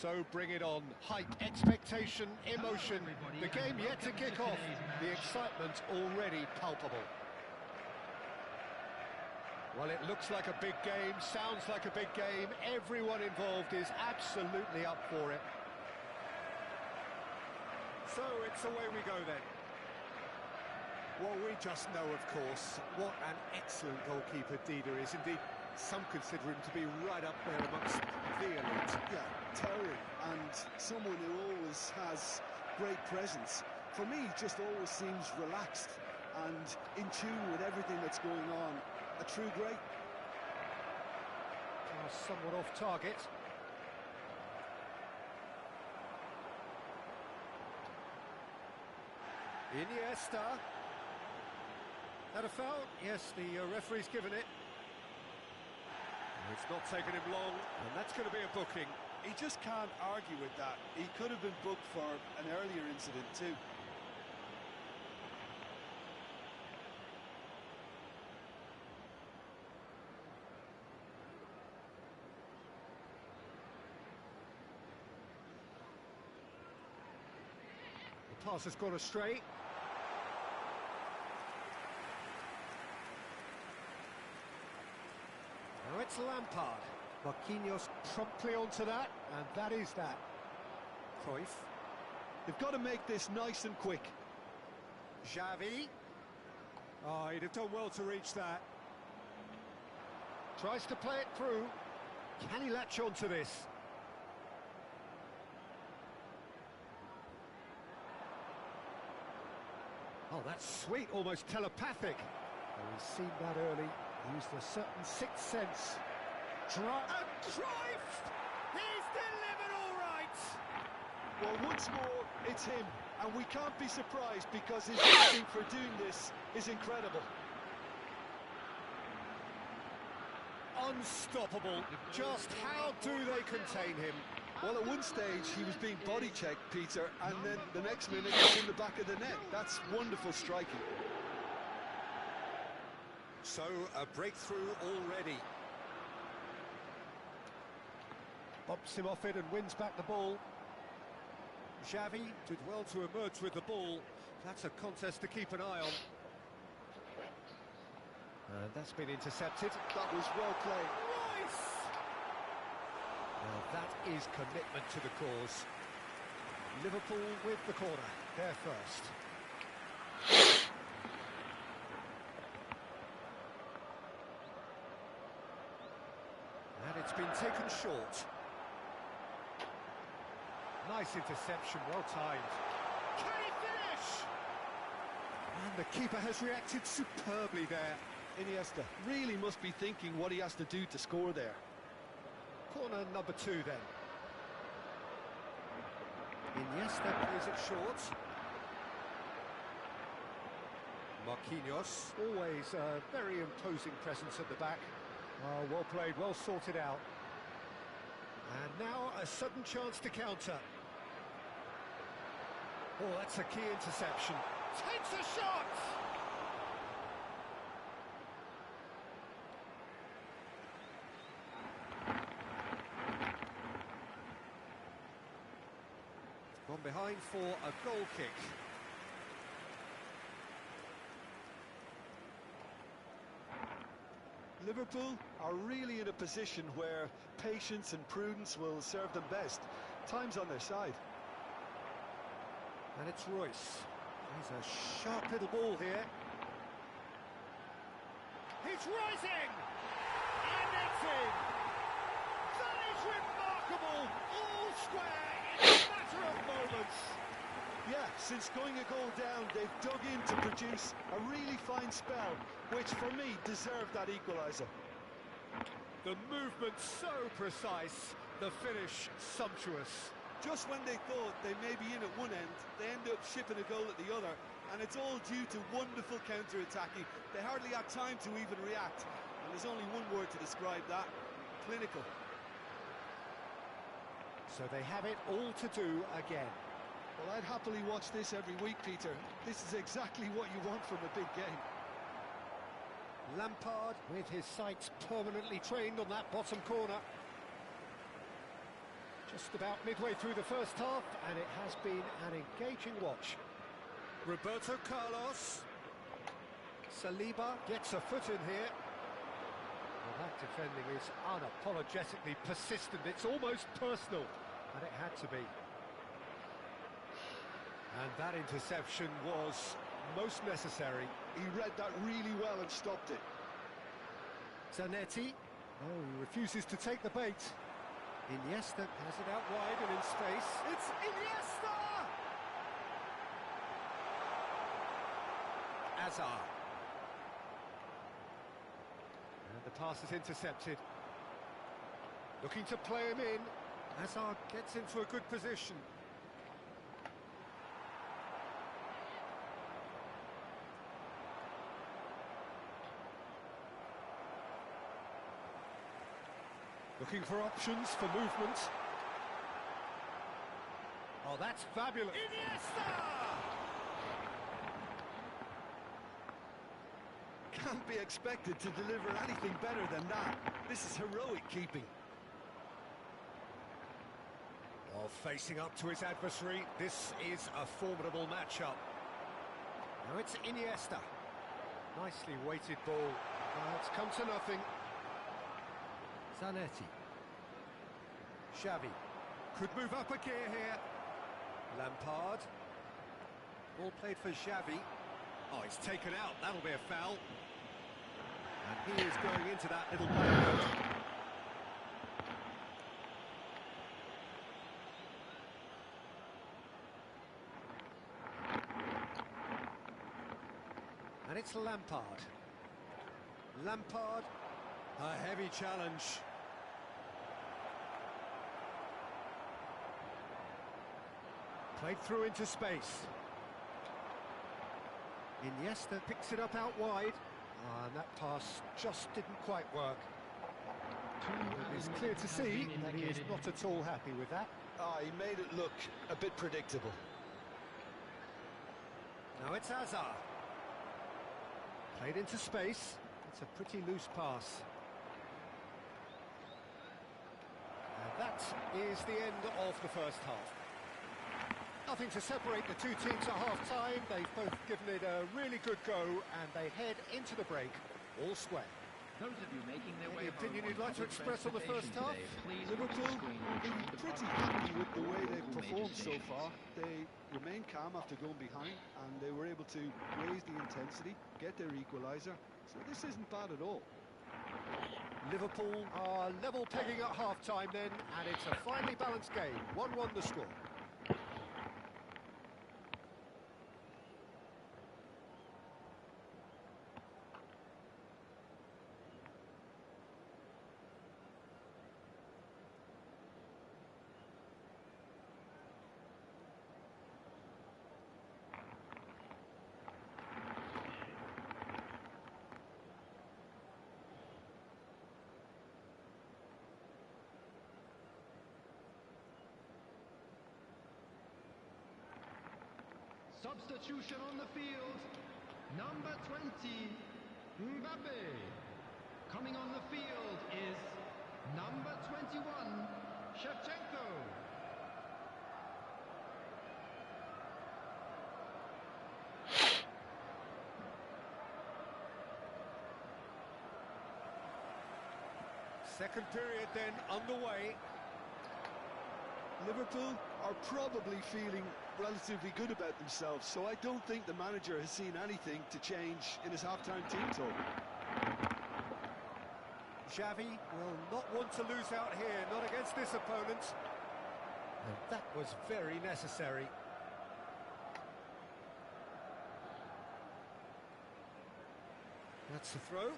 So bring it on. Hype, expectation, emotion. The game yet to kick off. The excitement already palpable. Well, it looks like a big game, sounds like a big game. Everyone involved is absolutely up for it. So it's away we go then. Well, we just know, of course, what an excellent goalkeeper Dida is. Indeed, some consider him to be right up there amongst the elite. Yeah, towering, and someone who always has great presence. For me, he just always seems relaxed and in tune with everything that's going on. A true great. Somewhat off target. Iniesta. That a foul? Yes, the referee's given it. It's not taken him long, and that's going to be a booking. He just can't argue with that. He could have been booked for an earlier incident too. The pass has gone astray. Now it's Lampard. Marquinhos promptly onto that, and that is that. Cruyff. They've got to make this nice and quick. Xavi. Oh, he'd have done well to reach that. Tries to play it through. Can he latch onto this? Oh, that's sweet, almost telepathic. Oh, he's seen that early. Used a certain sixth sense. And Cruyff! He's delivered all right! Well, once more, it's him. And we can't be surprised because his instinct for doing this is incredible. Unstoppable. Just how do they contain him? Well, at one stage, he was being body checked, Peter, and then the next minute, he's in the back of the net. That's wonderful striking. So, a breakthrough already. Bumps him off it and wins back the ball. Xavi did well to emerge with the ball. That's a contest to keep an eye on. And that's been intercepted. That was well played. Nice! Well, that is commitment to the cause. Liverpool with the corner. They're first. And it's been taken short. Nice interception, well timed. Can he finish? And the keeper has reacted superbly there. Iniesta really must be thinking what he has to do to score there. Corner number 2 then. Iniesta plays it short. Marquinhos, always a very imposing presence at the back. Oh, well played, well sorted out. And now a sudden chance to counter. Oh, that's a key interception. Takes a shot! Gone behind for a goal kick. Liverpool are really in a position where patience and prudence will serve them best. Time's on their side. And it's Royce. He's a sharp little ball here. He's rising! And it's in! That is remarkable! All square in a matter of moments! Yeah, since going a goal down, they've dug in to produce a really fine spell, which for me deserved that equaliser. The movement so precise, the finish sumptuous. Just when they thought they may be in at one end, they end up shipping a goal at the other, and it's all due to wonderful counter-attacking. They hardly had time to even react, and there's only one word to describe that: clinical. So they have it all to do again. Well, I'd happily watch this every week, Peter. This is exactly what you want from a big game. Lampard with his sights permanently trained on that bottom corner. Just about midway through the first half, and it has been an engaging watch. Roberto Carlos. Saliba gets a foot in here. Well, that defending is unapologetically persistent. It's almost personal, and it had to be. And that interception was most necessary. He read that really well and stopped it. Zanetti. Oh, he refuses to take the bait. Iniesta has it out wide and in space. It's Iniesta! Azar. And the pass is intercepted. Looking to play him in. Azar gets into a good position. Looking for options for movement. Oh, that's fabulous. Iniesta! Can't be expected to deliver anything better than that. This is heroic keeping. While facing up to his adversary, this is a formidable matchup. Now it's Iniesta. Nicely weighted ball. It's come to nothing. Zanetti. Xavi. Could move up a gear here. Lampard. Ball played for Xavi. Oh, he's taken out. That'll be a foul. And he is going into that little ball. And it's Lampard. Lampard. A heavy challenge. Played through into space. Iniesta picks it up out wide. And that pass just didn't quite work. It's clear to see that he is not at all happy with that. He made it look a bit predictable. Now it's Azar. Played into space. It's a pretty loose pass. And that is the end of the first half. Nothing to separate the two teams at half-time. They've both given it a really good go, and they head into the break all square. Those of you making their way Any opinion you'd like to express on the first half? Liverpool have been pretty happy with the way they've performed so far. They remained calm after going behind, and they were able to raise the intensity, get their equaliser. So this isn't bad at all. Liverpool are level pegging at half-time then, and it's a finely balanced game. 1-1 the score. Substitution on the field, number 20, Mbappe. Coming on the field is number 21, Shevchenko. Second period then underway. Liverpool are probably feeling relatively good about themselves, so I don't think the manager has seen anything to change in his half-time team talk. Xavi will not want to lose out here, not against this opponent. And that was very necessary. That's the throw.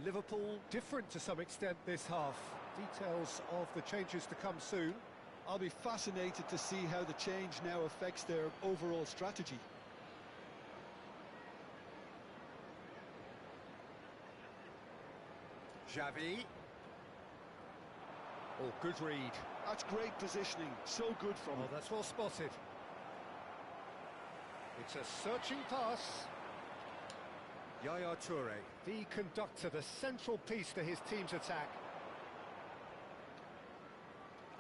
Liverpool different to some extent this half. Details of the changes to come soon. I'll be fascinated to see how the change now affects their overall strategy. Xavi. Oh, good read. That's great positioning, so good from him. Oh, that's well spotted. It's a searching pass. Yaya Toure, the conductor, the central piece to his team's attack.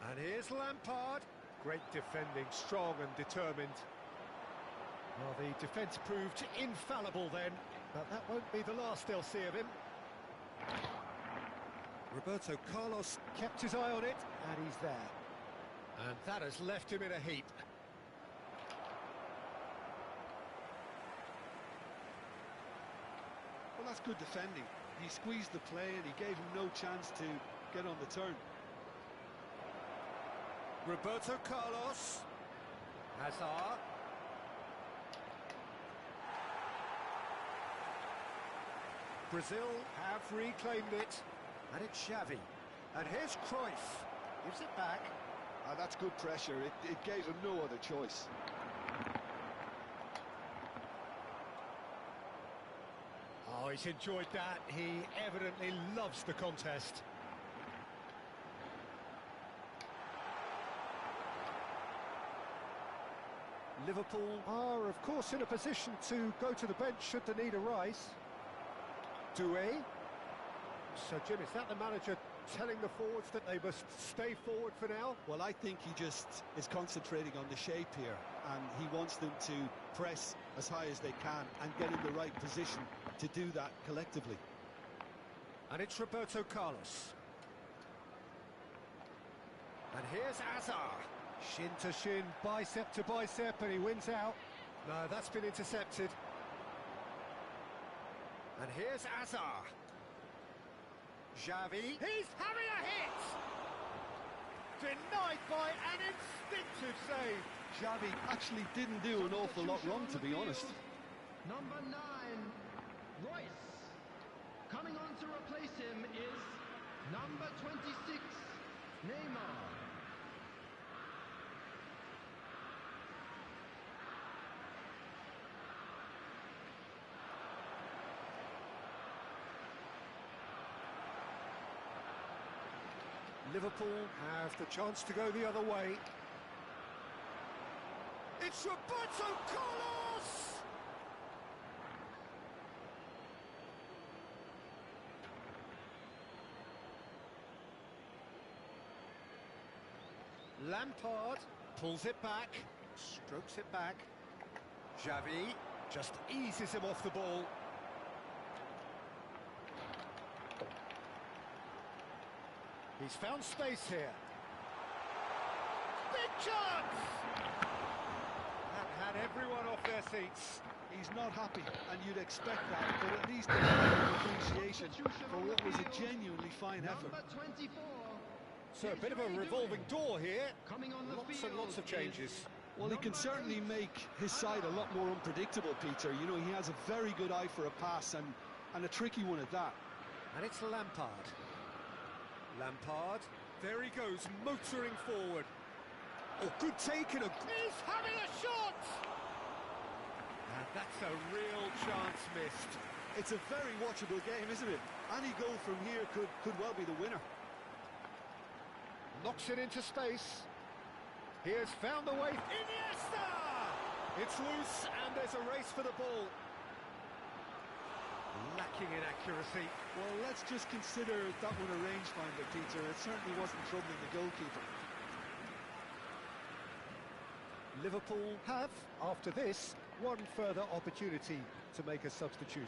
And here's Lampard. Great defending, strong and determined. Well, the defence proved infallible then, but that won't be the last they'll see of him. Roberto Carlos kept his eye on it, and he's there. And that has left him in a heap. Well, that's good defending. He squeezed the play and he gave him no chance to get on the turn. Roberto Carlos. Hazard. Brazil have reclaimed it. And it's Xavi. And here's Cruyff. Gives it back. That's good pressure. It gave him no other choice. Oh, he's enjoyed that. He evidently loves the contest. Liverpool are, of course, in a position to go to the bench should the need arise. Doué. So, Jim, is that the manager telling the forwards that they must stay forward for now? Well, I think he just is concentrating on the shape here, and he wants them to press as high as they can and get in the right position to do that collectively. And it's Roberto Carlos. And here's Hazard. Shin to shin, bicep to bicep, and he wins out. No, that's been intercepted. And here's Hazard. Xavi. He's having a hit! Denied by an instinctive save. Xavi actually didn't do an awful lot wrong, to be honest. Number 9, Royce. Coming on to replace him is number 26, Neymar. Liverpool have the chance to go the other way. It's Roberto Carlos! Lampard pulls it back, strokes it back. Xavi just eases him off the ball. He's found space here. Big chance! That had everyone off their seats. He's not happy, and you'd expect that, but at least there's an appreciation for what was a genuinely fine effort. Number 24. So a bit of a revolving door here. Coming on the Lots field and lots of changes. Well, he can certainly make his side a lot more unpredictable, Peter. You know, he has a very good eye for a pass, and a tricky one at that. And it's Lampard. Lampard, there he goes, motoring forward. Oh, good take and he's having a shot! And that's a real chance missed. It's a very watchable game, isn't it? Any goal from here could well be the winner. Knocks it into space. He has found the way. Iniesta! It's loose and there's a race for the ball. Lacking in accuracy. Well, let's just consider that one a rangefinder, Peter. It certainly wasn't troubling the goalkeeper. Liverpool have, after this, one further opportunity to make a substitution.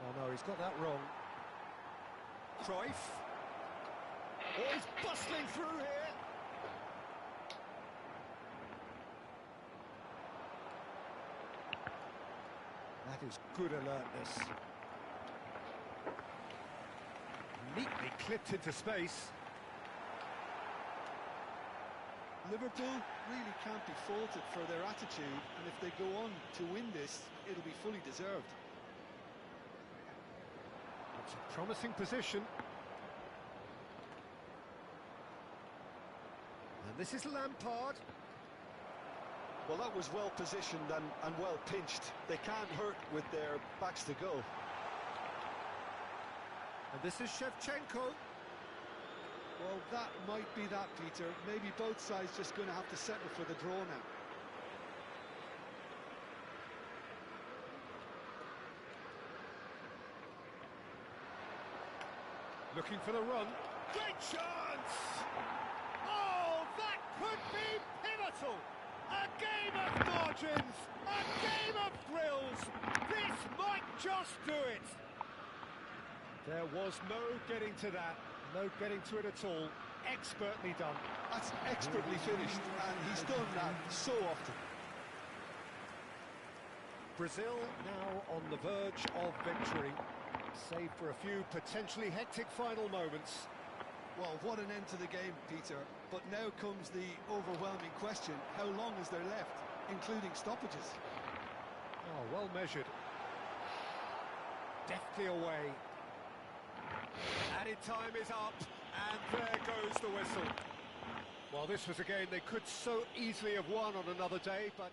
Oh no, he's got that wrong. Cruyff. Oh, he's bustling through here. That is good alertness. Neatly clipped into space. Liverpool really can't be faulted for their attitude, and if they go on to win this, it'll be fully deserved. It's a promising position. And this is Lampard. Well, that was well positioned and well pinched. They can't hurt with their backs to goal. And this is Shevchenko. Well, that might be that, Peter. Maybe both sides just going to have to settle for the draw now. Looking for the run. Great chance! Oh, that could be pivotal! A game of margins! A game of thrills! This might just do it! There was no getting to that. No getting to it at all. Expertly done. That's expertly finished, and he's done that so often. Brazil now on the verge of victory, save for a few potentially hectic final moments. Well, what an end to the game, Peter. But now comes the overwhelming question: how long is there left, including stoppages? Oh, well measured. Deftly away. Added time is up, and there goes the whistle. Well, this was a game they could so easily have won on another day, but...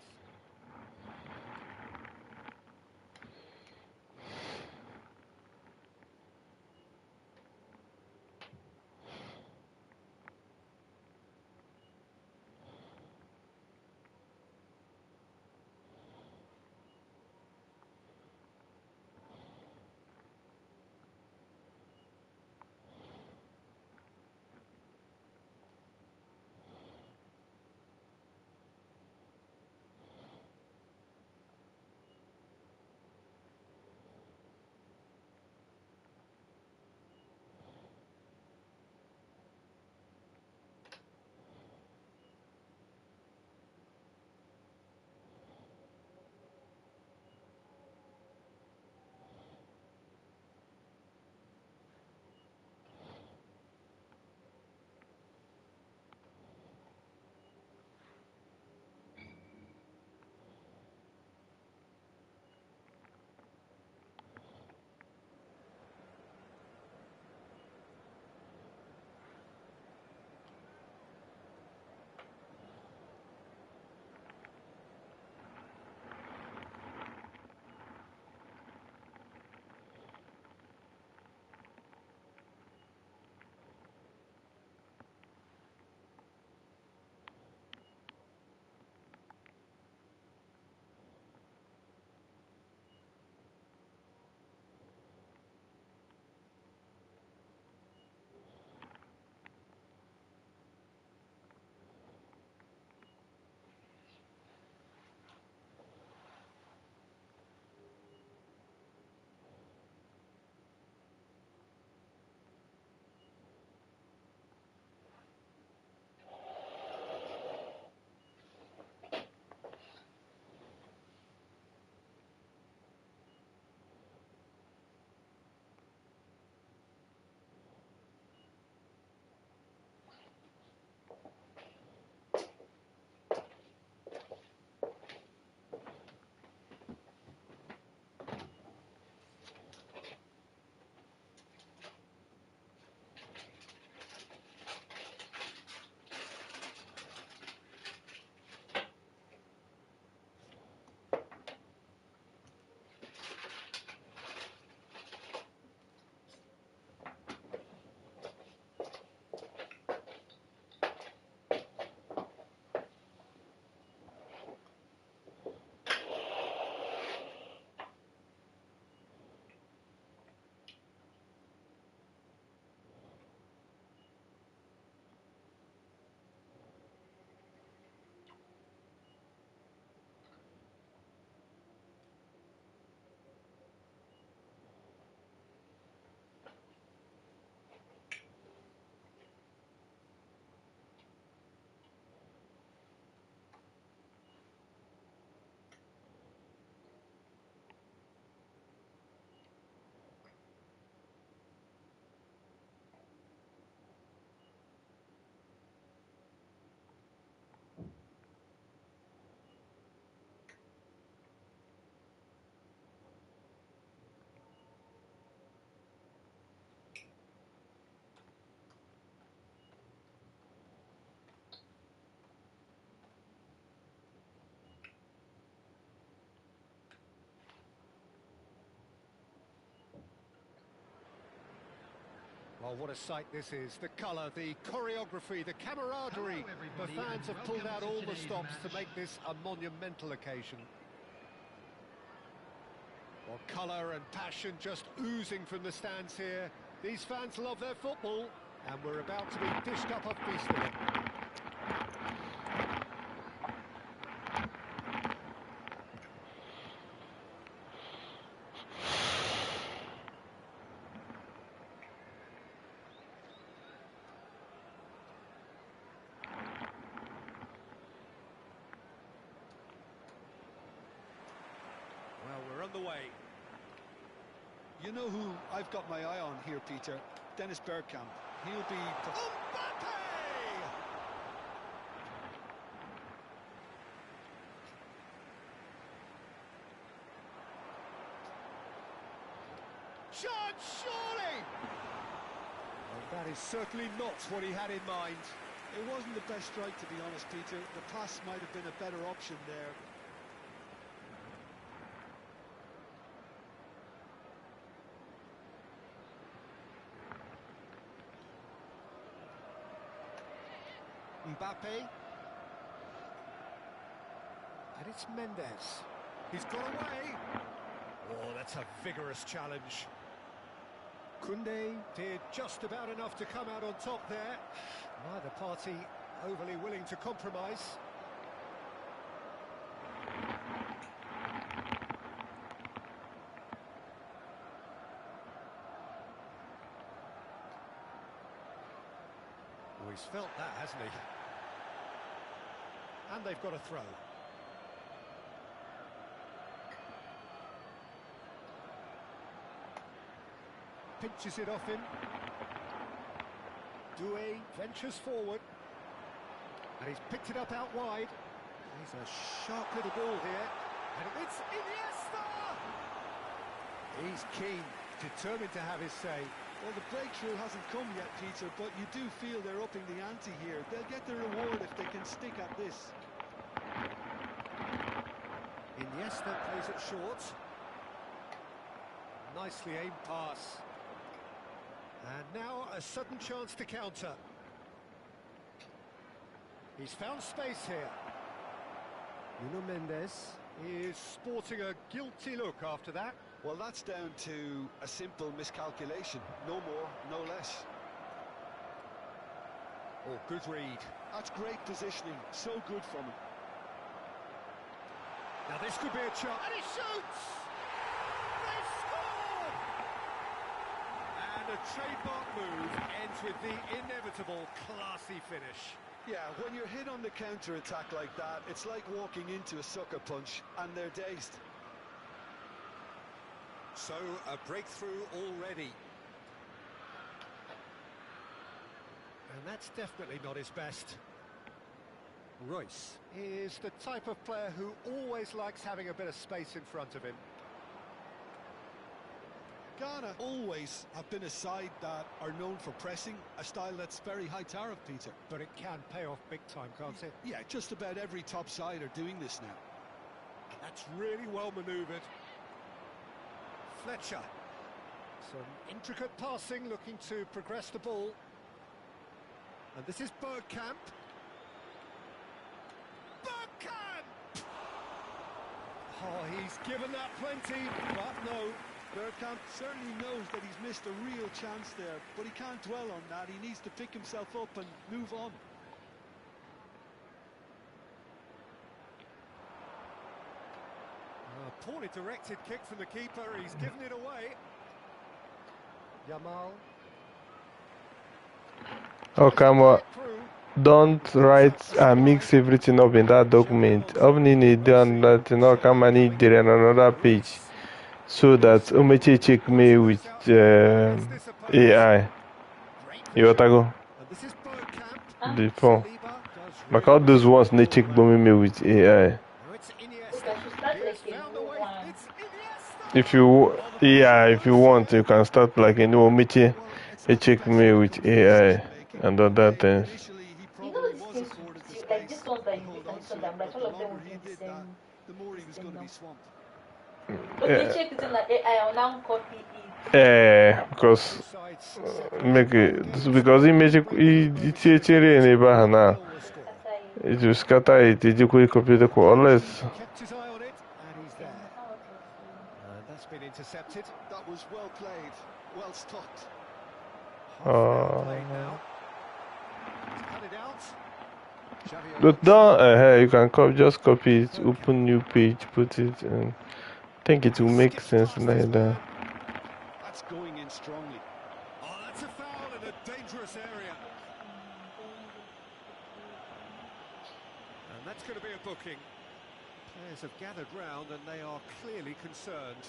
Oh, what a sight this is. The colour, the choreography, the camaraderie. The fans have pulled out all the stops to make this a monumental occasion. Well, colour and passion just oozing from the stands here. These fans love their football, and we're about to be dished up a feast of it. Well, we're on the way. You know who I've got my eye on here, Peter? Dennis Bergkamp. He'll be... Mbappe! Chance, surely! Well, that is certainly not what he had in mind. It wasn't the best strike, to be honest, Peter. The pass might have been a better option there. Mbappe. And it's Mendes. He's got away. Oh, that's a vigorous challenge. Koundé did just about enough to come out on top there. Neither party overly willing to compromise. Oh, he's felt that, hasn't he? And they've got a throw. Pinches it off him. Doué ventures forward. And he's picked it up out wide. He's a sharp little ball here. And it's Iniesta! He's keen, determined to have his say. Well, the breakthrough hasn't come yet, Peter, but you do feel they're upping the ante here. They'll get the reward if they can stick at this. Iniesta plays it short. Nicely aimed pass. And now a sudden chance to counter. He's found space here. Nuno Mendes is sporting a guilty look after that. Well, that's down to a simple miscalculation. No more, no less. Oh, good read. That's great positioning. So good from him. Now this could be a chance. And he shoots! They score! And a trademark move ends with the inevitable classy finish. Yeah, when you're hit on the counter-attack like that, it's like walking into a sucker punch, and they're dazed. So, a breakthrough already. And that's definitely not his best. Royce is the type of player who always likes having a bit of space in front of him. Ghana always have been a side that are known for pressing, a style that's very high tariff, Peter. But it can pay off big time, can't it? Yeah, just about every top side are doing this now. That's really well manoeuvred. Fletcher. Some intricate passing, looking to progress the ball. And this is Bergkamp. Bergkamp! Oh, he's given that plenty, but no. Bergkamp certainly knows that he's missed a real chance there, but he can't dwell on that. He needs to pick himself up and move on. A poorly directed kick from the keeper. He's given it away. Yamal. Okay, don't write and mix everything up in that document. Only need done that need there on another page so that umeche check me with AI. You want to go before? Like all those ones they check me with AI. If you want, you can start like in umeche check me with AI and other things. You know these things, like this ones that you did, and so that, but all of them will be the same. The more he was going to be swamped. But they check it in like AI will now copy it. Because make it because it's in a now. It just scatter it. Did you quick copy the unless Kept his eye on it, and he's there. And that's been intercepted. That was well played, well stopped. Half played now. He's cut it out. Xavi but down you can just copy it, open new page, put it, and I think it will make sense like that. That's going in strongly. Oh, that's a foul in a dangerous area. And that's going to be a booking. Players have gathered round and they are clearly concerned.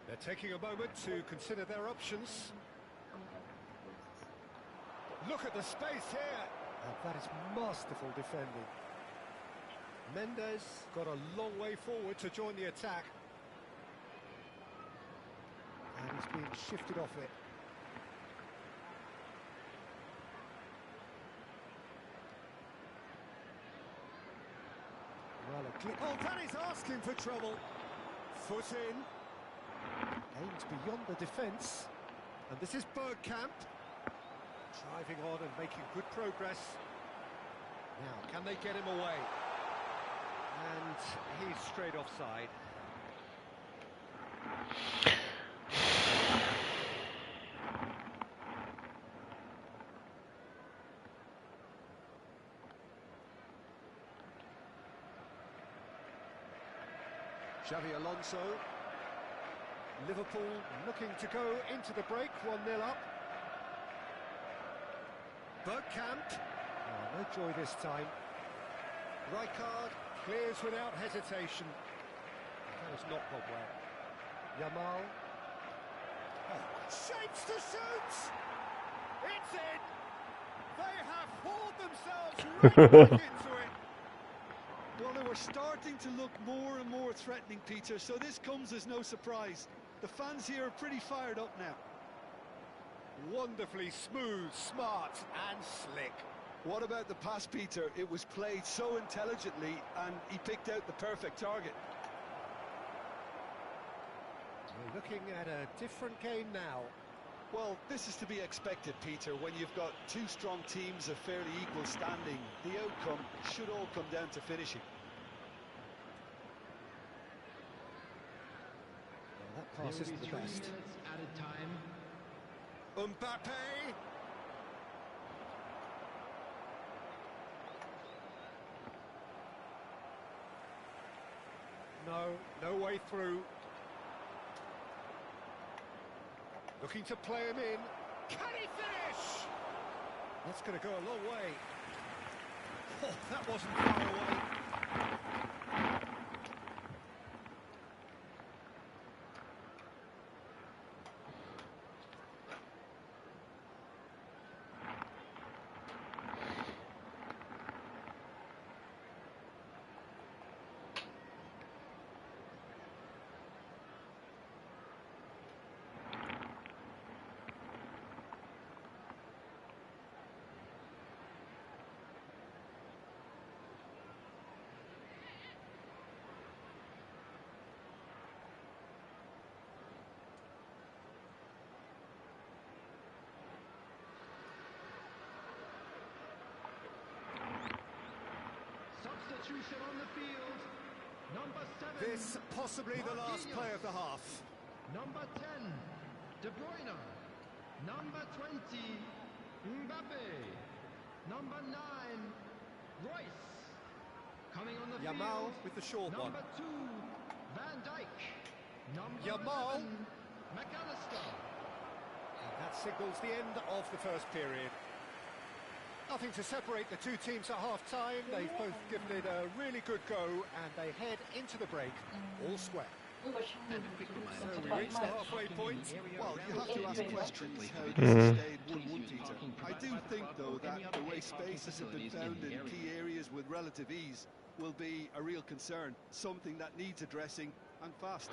They're taking a moment to consider their options. Look at the space here. And that is masterful defending. Mendes got a long way forward to join the attack. And he's being shifted off it. Well, oh, that is asking for trouble. Foot in. Aims beyond the defence. And this is Bergkamp. Driving on and making good progress. Now, can they get him away? And he's straight offside. Xavi Alonso. Liverpool looking to go into the break, 1-0 up. Bergkamp. Oh, no joy this time. Rijkaard clears without hesitation. That has not gone well. Yamal. Oh, shapes to shoot! It's in! They have hauled themselves right back into it. Well, they were starting to look more and more threatening, Peter, so this comes as no surprise. The fans here are pretty fired up now. Wonderfully smooth, smart and slick. What about the pass, Peter? It was played so intelligently and he picked out the perfect target. We're looking at a different game now. Well, this is to be expected, Peter. When you've got two strong teams of fairly equal standing, the outcome should all come down to finishing. Well, that pass isn't the best. Added time. Mbappe. No way through. Looking to play him in. Can he finish? That's going to go a long way. Oh, that wasn't far away. Substitution on the field. Number 7. This possibly the last play of the half. Number 10, De Bruyne. Number 20, Mbappe. Number 9, Royce. Coming on the Yamal field. with the short one. Number 2, Van Dijk. Number Yamal. 11, McAllister. And that signals the end of the first period. Nothing to separate the two teams at half-time. They've both given it a really good go, and they head into the break all square. So we reach the halfway point. Well, you have to ask questions how this has stayed 1-1, Peter. I do think, though, that the way spaces have been found in key areas with relative ease will be a real concern, something that needs addressing and fast.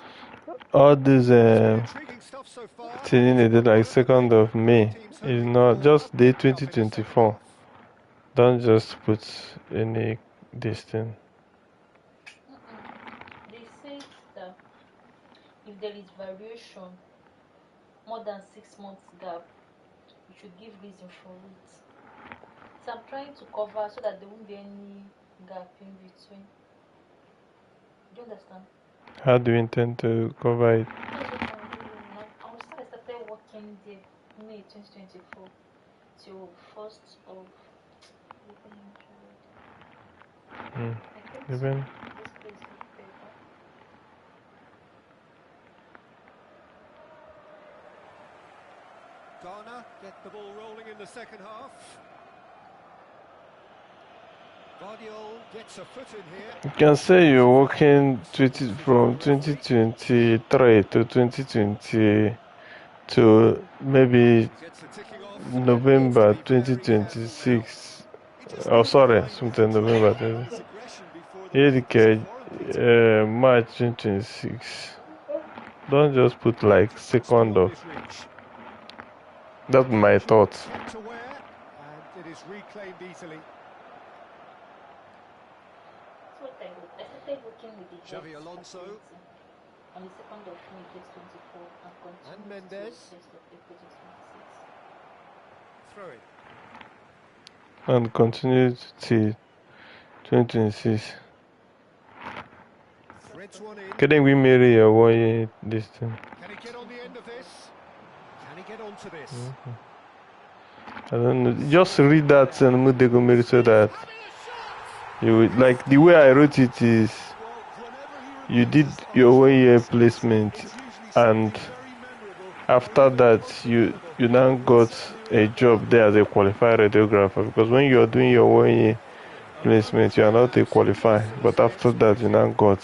all this Intriguing stuff so far. thing is like 2nd of May. It's not just day 2024. Don't just put any this thing. if there is variation more than 6 months gap, you should give reason for it. So I'm trying to cover so that there won't be any gap in between. Do you understand? How do you intend to cover it? That's what I'm doing now. I started working there May 2024 till 1st of Even this place of paper. Ghana get the ball rolling in the second half. Guardiola gets a foot in here. you can say you're working from 2023 to 2020 to maybe Gets a ticking off. November 2026. Oh, sorry, something November 20. His aggression before the break was Yeah, foreign. March 2026. Don't just put like second of. That's my thoughts. Kept aware, and it is reclaimed easily. That's what I wrote. I started working with the Xavi Alonso. On the 2nd of May 2024 and continued And to Mendes. 1st of April 2026. Throw it. And continued till 2026. Threads one in. Can we marry your one this thing? Can he get on the end of this? Can he get onto this? I don't know. Just read that and move the marry so that you would, like the way I wrote it is you did your 1 year placement and after that you now got a job there as a qualified radiographer, because when you're doing your 1 year placement you are not a qualified, but after that you now got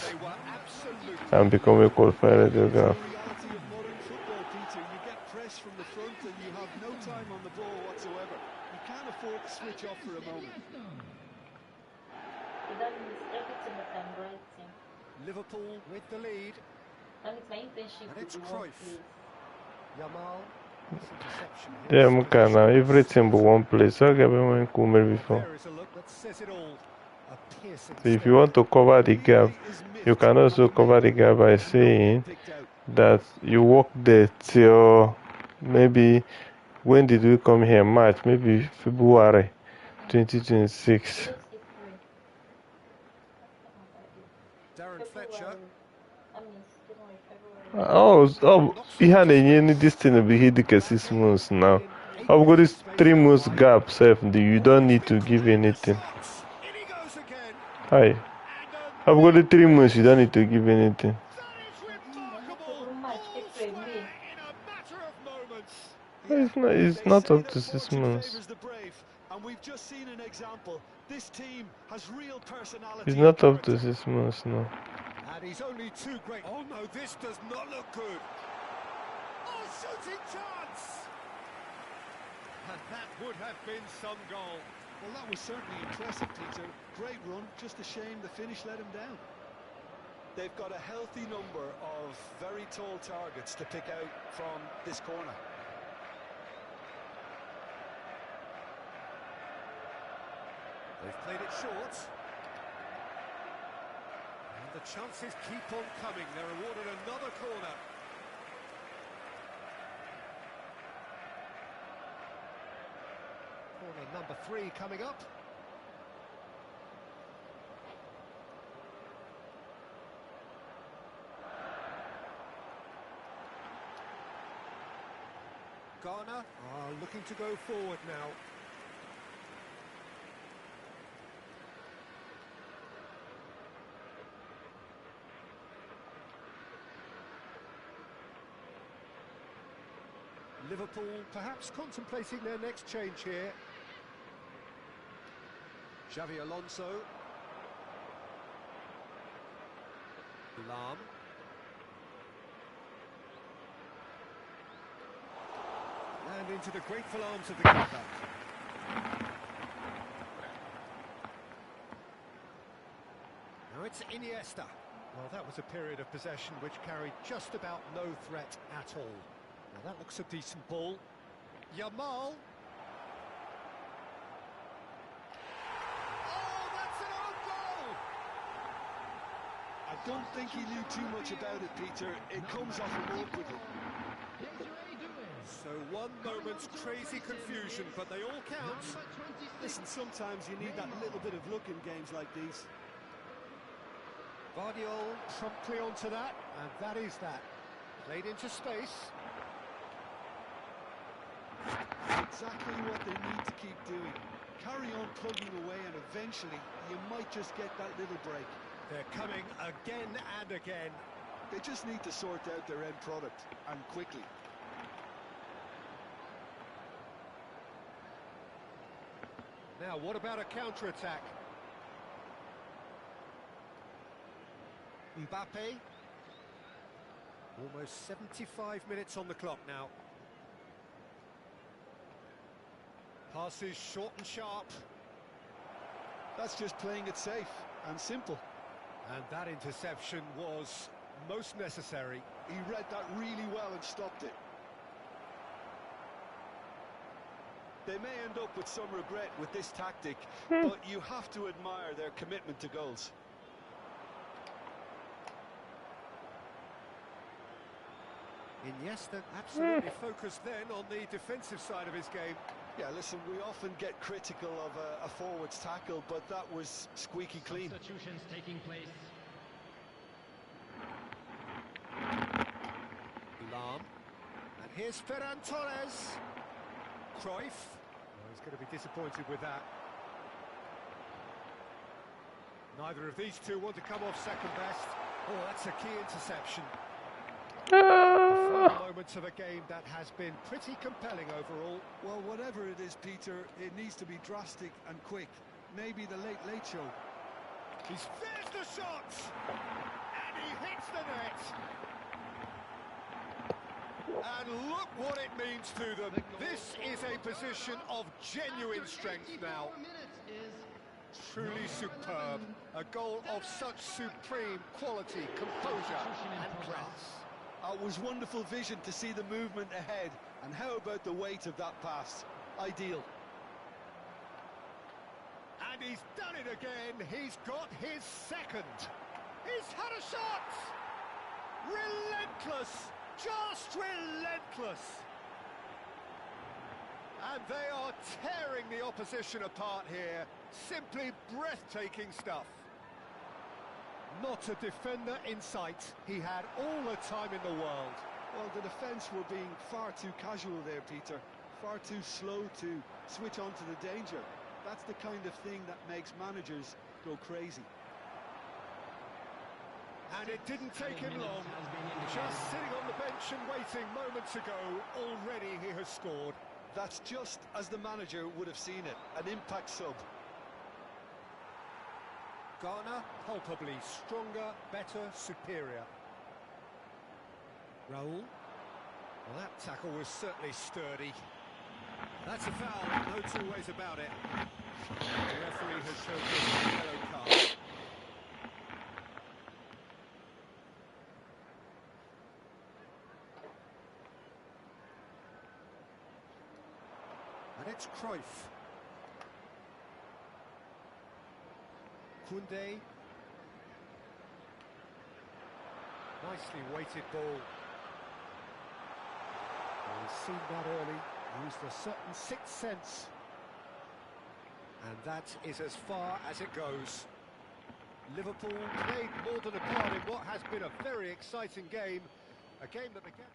and become a qualified radiographer. Reality of modern football, Peter. You get press from the front and you have no time on the ball whatsoever. You can't afford to switch off for a moment. So that means everything that I'm writing. Liverpool with the lead. That means my internship And will it's be one Cruyff. place. Yamal. Interception here. There, Mukana, everything but one place. I got one Kumer before. There is a look that says it all. A piercing So if step. you want to cover the gap, you can also cover the gap by saying that you work there till maybe, when did we come here? March, maybe February 2026. Just April. Darren Fletcher. February. That means January, February. Ihe na-enye this thing bụ ihe dịka 6 months now. I've got this 3 months gap, self. You don't need to give anything. In he goes again. Hi. I've got the 3 months, you don't need to give anything. That is remarkable. February, March, April, May. In a matter of moments. It's not up to 6 months. And we've just seen an example. This team has real personality. It's not up to 6 months now. And he's only too great. Oh no, this does not look good. Oh, shooting chance! And that would have been some goal. Well, that was certainly impressive, Peter. Great run, just a shame the finish let him down. They've got a healthy number of very tall targets to pick out from this corner. They've played it short. And the chances keep on coming. They're awarded another corner. Corner number 3 coming up. Ghana are looking to go forward now. Liverpool perhaps contemplating their next change here. Xavi Alonso. Lam. And into the grateful arms of the keeper. Now it's Iniesta. Well, that was a period of possession which carried just about no threat at all. Now that looks a decent ball. Yamal. Oh, that's an own goal! A Don't think he knew too much about it, Peter. It comes off him awkwardly. So 1 moment's crazy confusion, but they all count. Listen, sometimes you need that little bit of luck in games like these. Vardiol promptly onto that, and that is that. Played into space. Exactly what they need to keep doing. Carry on plugging away, and eventually you might just get that little break. They're coming again and again. They just need to sort out their end product, and quickly. Now, what about a counter-attack? Mbappe. Almost 75 minutes on the clock now. Passes short and sharp. That's just playing it safe and simple. And that interception was most necessary. He read that really well and stopped it. They may end up with some regret with this tactic, but you have to admire their commitment to goals. Iniesta absolutely focused then on the defensive side of his game. Yeah, listen, we often get critical of a forward's tackle, but that was squeaky clean. Substitutions taking place. Lahm. And here's Ferran Torres. Cruyff. Oh, he's going to be disappointed with that. Neither of these two want to come off second best. Oh, that's a key interception. The final moments of a game that has been pretty compelling overall. Well, whatever it is, Peter, it needs to be drastic and quick. Maybe the late show. There's the shot! And he hits the net! And look what it means to them. This is a position of genuine strength now. Truly superb. A goal of such supreme quality, composure and class. It was wonderful vision to see the movement ahead. And how about the weight of that pass? Ideal. And he's done it again. He's got his second. He's had a shot! Relentless! Just relentless! And they are tearing the opposition apart here. Simply breathtaking stuff. Not a defender in sight. He had all the time in the world. Well, the defence were being far too casual there, Peter. Far too slow to switch on to the danger. That's the kind of thing that makes managers go crazy. And it didn't take him long. Just sitting on the bench and waiting moments ago, already he has scored. That's just as the manager would have seen it. An impact sub. Ghana, palpably stronger, better, superior. Raul. Well, that tackle was certainly sturdy. That's a foul, no two ways about it. The referee has shown him a yellow card. And it's Cruyff. Koundé. Nicely weighted ball. He's seen that early, used a certain sixth sense. And that is as far as it goes. Liverpool played more than a part in what has been a very exciting game. A game that began...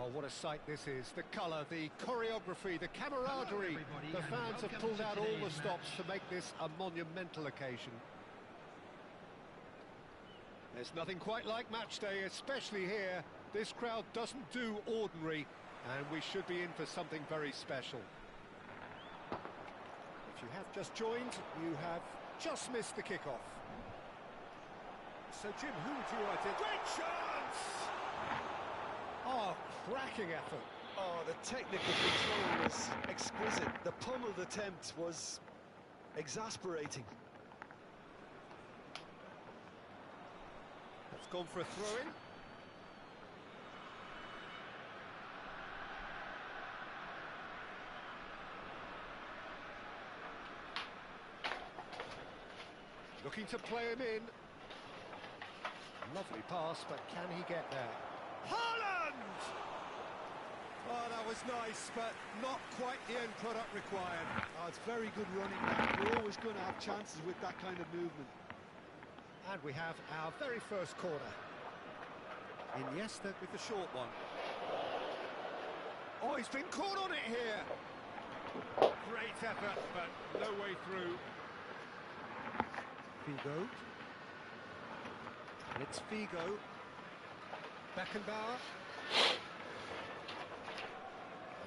Well, what a sight this is. The colour, the choreography, the camaraderie. The fans have pulled out all the stops to make this a monumental occasion. There's nothing quite like match day, especially here. This crowd doesn't do ordinary, and we should be in for something very special. If you have just joined, you have just missed the kickoff. So, Jim, who would you identify? Great chance! Oh, cracking effort. Oh, the technical control was exquisite. The pummeled attempt was exasperating. It's gone for a throw-in. Looking to play him in. Lovely pass, but can he get there? Haaland! Oh, that was nice, but not quite the end product required. Oh, it's very good running back. We're always going to have chances with that kind of movement. And we have our very first corner. Iniesta with the short one. Oh, he's been caught on it here. Great effort, but no way through. Figo. And it's Figo. Beckenbauer.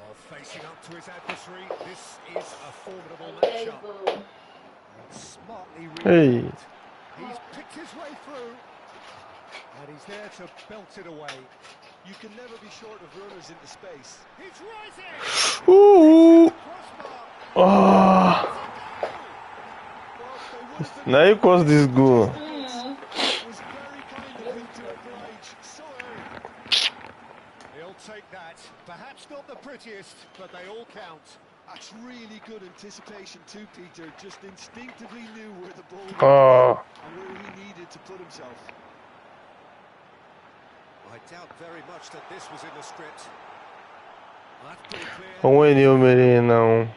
Oh, facing up to his adversary. This is a formidable matchup. And smartly read. He's picked his way through. And he's there to belt it away. You can never be short of runners into space. He's rising! Ooh! Ah! Now you cause this goal. It was very kind of him to oblige so early. He'll take that. Perhaps not the prettiest, but they all count. That's really good anticipation too, Peter. Just instinctively knew where the ball was and where he needed to put himself. I doubt very much that this was in the script. That's pretty clear. When you marry now.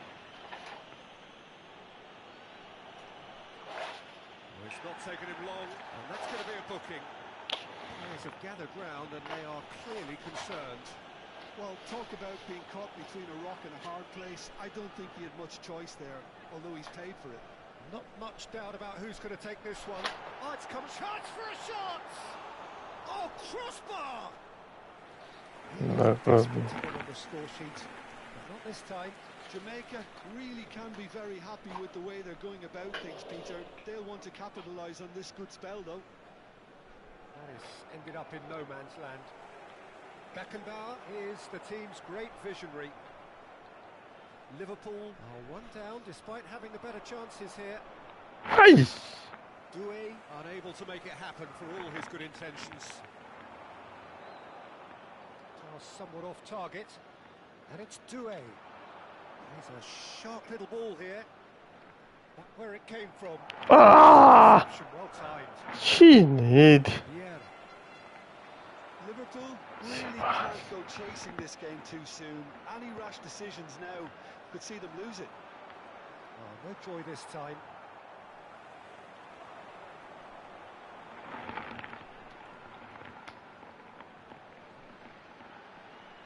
Well, it's not taken him long, and that's going to be a booking. Players have gathered round, and they are clearly concerned. Well, talk about being caught between a rock and a hard place. I don't think he had much choice there, although he's paid for it. Not much doubt about who's going to take this one. Oh, it's come chance for a shot! Oh, crossbar! No problem. On the score sheet, but not this time. Jamaica really can be very happy with the way they're going about things, Peter. They'll want to capitalise on this good spell, though. That has ended up in no man's land. Beckenbauer is the team's great visionary. Liverpool are one down despite having the better chances here. Hey! Doué unable to make it happen for all his good intentions. Somewhat off target, and it's Doué. He's a sharp little ball here. Back where it came from. Ah! Well timed. She need. Yeah. Liverpool really can't go chasing this game too soon. Any rash decisions now could see them lose it. Oh, no joy this time.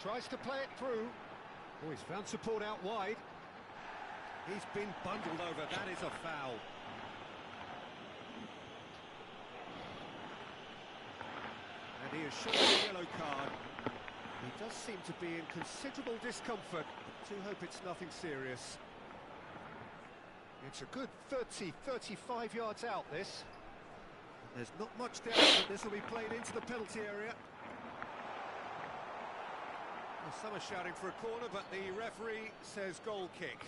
Tries to play it through. Oh, he's found support out wide. He's been bundled over. That is a foul. And he has shown a yellow card. He does seem to be in considerable discomfort. I do hope it's nothing serious. It's a good 30, 35 yards out, this. There's not much doubt that this will be played into the penalty area. Well, some are shouting for a corner, but the referee says goal kick.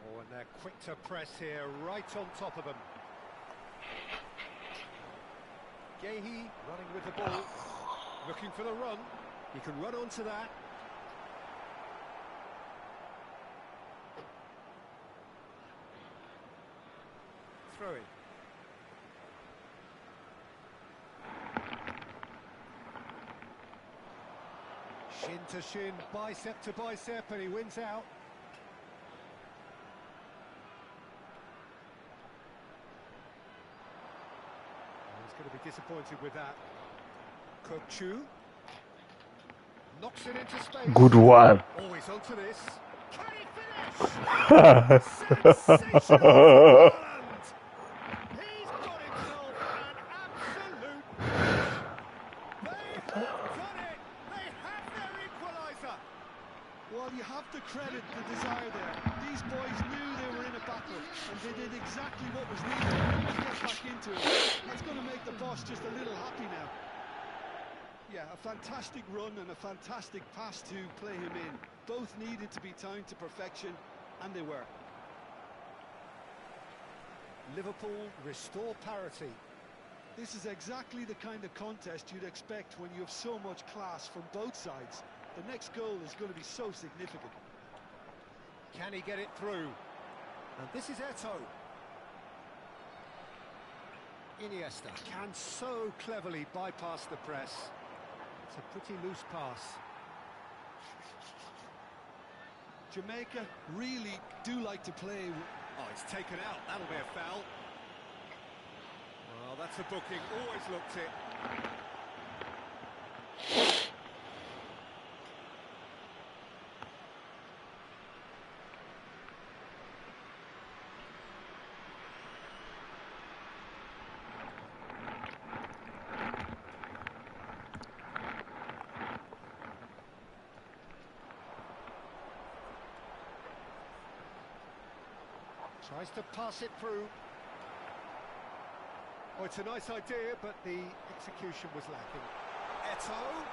Oh, and they're quick to press here, right on top of them. Gehi running with the ball, looking for the run. He can run onto that. Throw in. Shin to shin, bicep to bicep, and he wins out. going to be disappointed with that. Kokchu knocks it into space. Good one. Always onto this. Can he finish? Sensational Haaland! He's got himself an absolute finish. They have done it. They have their equaliser. Well, you have to credit the desire there. These boys knew they were in a battle, and they did exactly what was needed to get back into it. That's going to make the boss just a little happy now. Yeah, a fantastic run and a fantastic pass to play him in. Both needed to be timed to perfection, and they were. Liverpool restore parity. This is exactly the kind of contest you'd expect when you have so much class from both sides. The next goal is going to be so significant. Can he get it through? And this is Eto'o. Iniesta can so cleverly bypass the press. It's a pretty loose pass. Jamaica really do like to play. Oh, it's taken out. That'll be a foul. Well, that's a booking. Always looked it. Tries to pass it through. Oh, it's a nice idea, but the execution was lacking. Eto'o.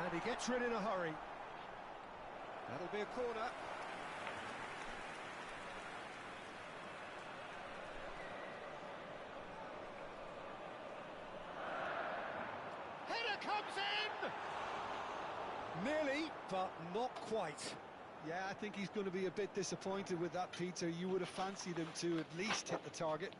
And he gets rid in a hurry. That'll be a corner. Header comes in! Nearly, but not quite. Yeah, I think he's going to be a bit disappointed with that, Peter. You would have fancied him to at least hit the target.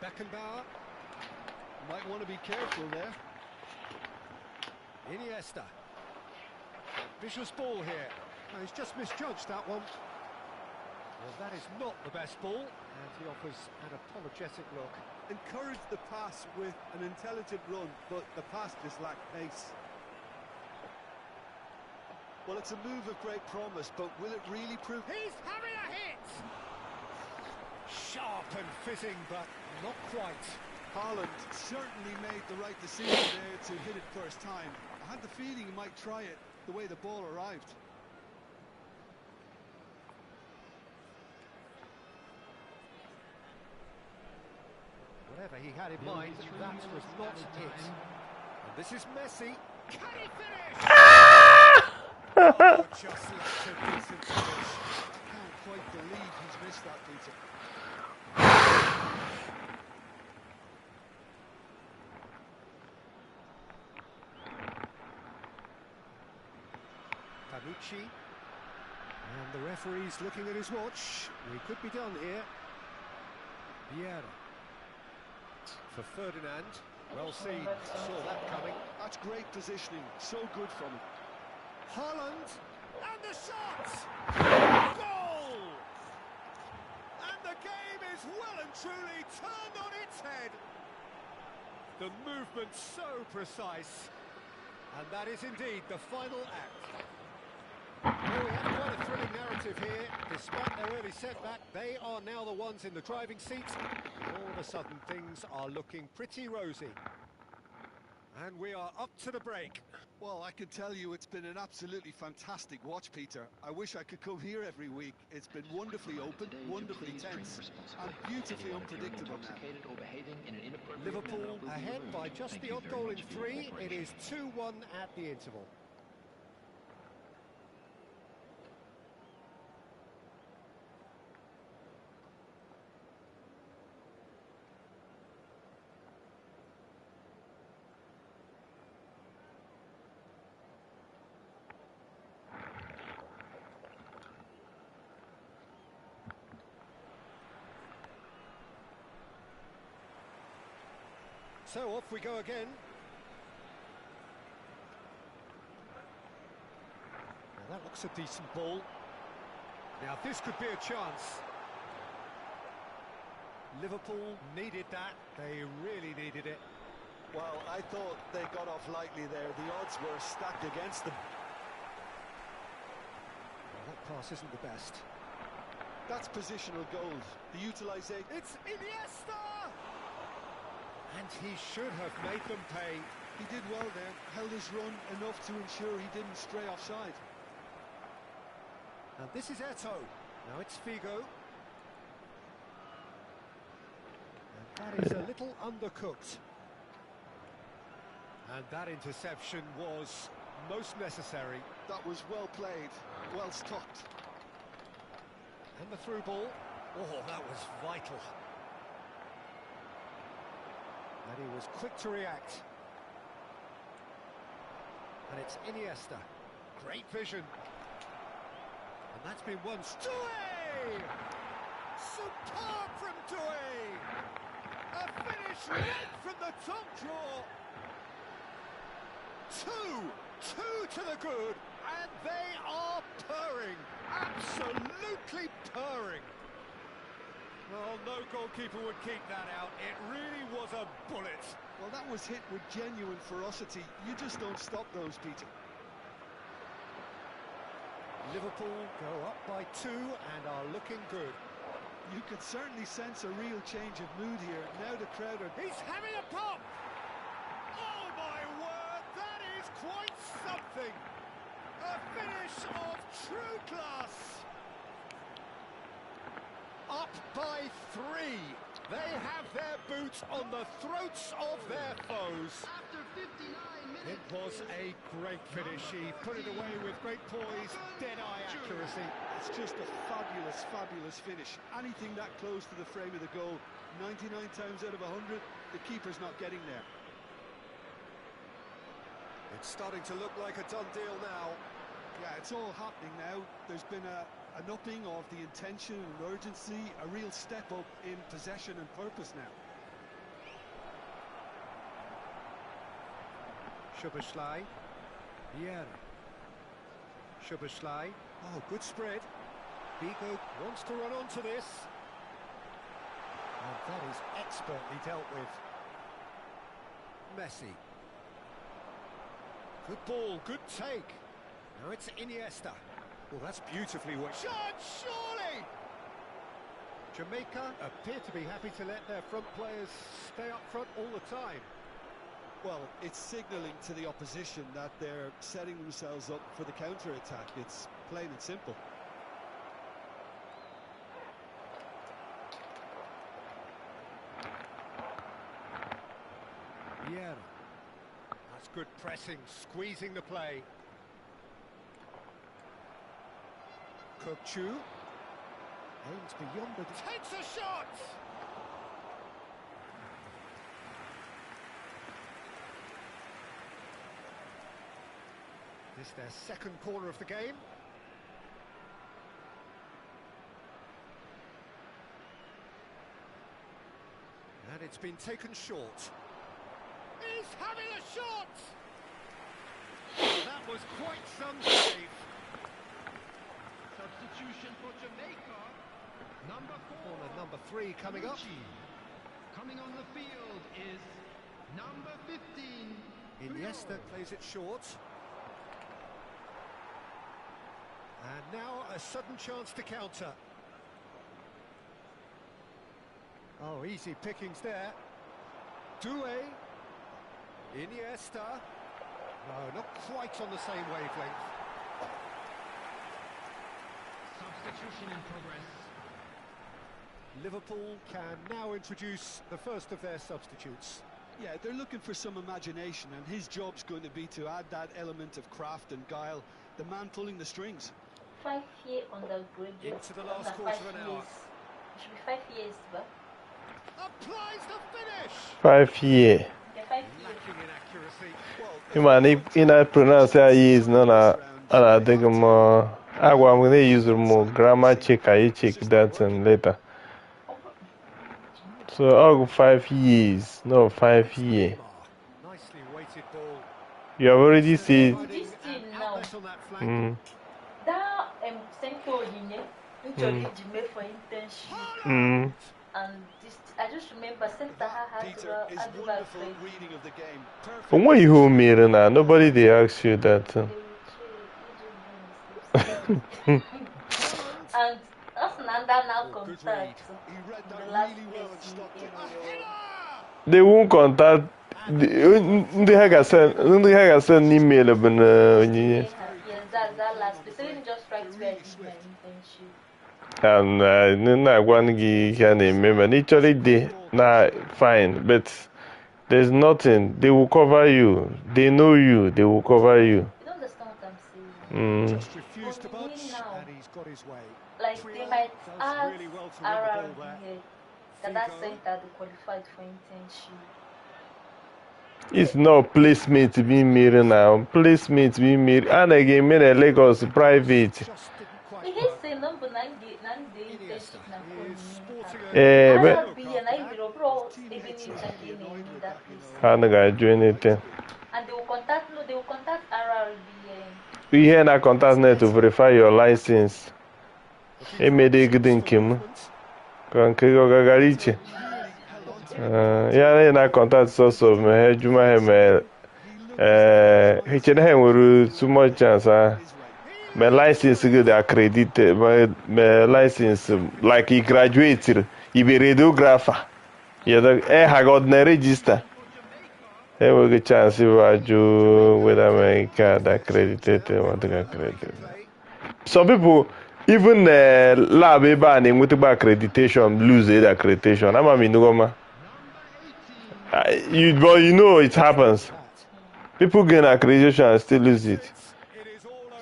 Beckenbauer. Might want to be careful there. Iniesta. Vicious ball here. No, he's just misjudged that one. Well, that is not the best ball, and he offers an apologetic look. Encouraged the pass with an intelligent run, but the pass just lacked pace. Well, it's a move of great promise, but will it really prove... He's having a hit! Sharp and fizzing, but not quite. Haaland certainly made the right decision there to hit it first time. I had the feeling he might try it the way the ball arrived. Whatever he had in mind, that was not it. And this is Messi. Can he finish? Oh, just left a decent finish. I can't quite believe he's missed that, Peter. Panucci. And the referee's looking at his watch. We could be done here. Vieira. For Ferdinand. Well seen. Saw that coming. That's great positioning. So good from him. Haaland. And the shot! Goal! And the game is well and truly turned on its head. The movement so precise. And that is indeed the final act. Well, we have quite a thrilling narrative here. Despite their early setback, they are now the ones in the driving seat. All of a sudden, things are looking pretty rosy. And we are up to the break. Well, I can tell you it's been an absolutely fantastic watch, Peter. I wish I could come here every week. It's been wonderfully open, wonderfully tense, and beautifully unpredictable now. Liverpool ahead by just the odd goal in 3. It is 2-1 at the interval. So off we go again. blocks a decent ball. Now this could be a chance. Liverpool needed that. They really needed it. Well, I thought they got off lightly there. The odds were stacked against them. Well, that pass isn't the best. That's positional gold. The utilisation. It's Iniesta! And he should have made them pay. He did well there. Held his run enough to ensure he didn't stray offside. And this is Eto. Now it's Figo. And that is a little undercooked. And that interception was most necessary. That was well played, well stopped. And the through ball. Oh, that was vital. And he was quick to react. And it's Iniesta. Great vision. And that's been won. Doué! Superb from Doué! A finish right from the top draw. Two to the good, and they are purring. Absolutely purring. Well, no goalkeeper would keep that out. It really was a bullet. Well, that was hit with genuine ferocity. You just don't stop those, Peter. Liverpool go up by 2 and are looking good. You could certainly sense a real change of mood here. Now the crowd are... He's having a pop! Oh, my word, that is quite something! A finish of true class! Up by 3. They have their boots on the throats of their foes. After 59 minutes. It was a great finish. He put it away with great poise, dead-eye accuracy. It's just a fabulous, fabulous finish. Anything that close to the frame of the goal, 99 times out of 100, the keeper's not getting there. It's starting to look like a done deal now. Yeah, it's all happening now. There's been an upping of the intention and urgency, a real step up in possession and purpose now. Szoboszlai. Vieira. Szoboszlai. Oh, good spread. Figo wants to run onto this. And that is expertly dealt with. Messi. Good ball, good take. Now it's Iniesta. Well, that's beautifully worked. Shot, surely! Jamaica appear to be happy to let their front players stay up front all the time. Well, it's signalling to the opposition that they're setting themselves up for the counter-attack. It's plain and simple. Vieira. That's good pressing, squeezing the play. Kokchu. Aims beyond the... Takes a shot! This their second corner of the game. And it's been taken short. He's having a shot! That was quite some save. Substitution for Jamaica. Number 4. Corner number 3 coming up. Coming on the field is number 15. Iniesta plays it short. And now a sudden chance to counter. Oh, easy pickings there. Doué. Iniesta. No, not quite on the same wavelength. Substitution in progress. Liverpool can now introduce the first of their substitutes. Yeah, they're looking for some imagination, and his job's going to be to add that element of craft and guile, the man pulling the strings. 5 year undergraduate. Into the last quarter of an hour. It should be 5 years, but Applies the finish! 5 years. yeah, 5 years. Lacking in accuracy. Ima pronounce years no na ala degmo agwa m na use mo grammar check I check that and later. So all 5 years, no 5 years. Nicely weighted ball. You have already said This team now, Outlet on that flank. that for internship. Mm. And this, I just remember Center had Peter is to wonderful grade. reading of the game. When you hold me now, nobody they ask you that. They will check you just go and that's another now Good read. contact He read the that last really well and place stopped it. They won't contact. Ndị ha ga-send n'email bụ na onyinye. Yes, that's that last place. So let me just write where I did my internship. Na-agwa gị ihe a na-eme ma na ịchọrọ ide na fine, but there's nothing. They will cover you. They know you. They will cover you. You don't understand what I'm saying? Just refused to budge, and he's got his way. Like they might ask really well to win the ball there. that center they qualified for internship. It's not placement being made now. Placement being made. And again, made a Lagos private. Just didn't quite He work. say number 9 internship na How they gonna do anything? and they will contact RRBN. We here na contact net to verify your license. E made a good in Kim. Kanke Gagariche. Yeah, na contact source of me. Juma him. He with too much chance. My license is accredited. My license, like he graduated, he be radiographer. Yeah, I got the register. He will get chance if I do with America accredited. Some people, even lab banning with accreditation, lose the accreditation. I'm a minugoma. But you know it happens. People gain accreditation and still lose it.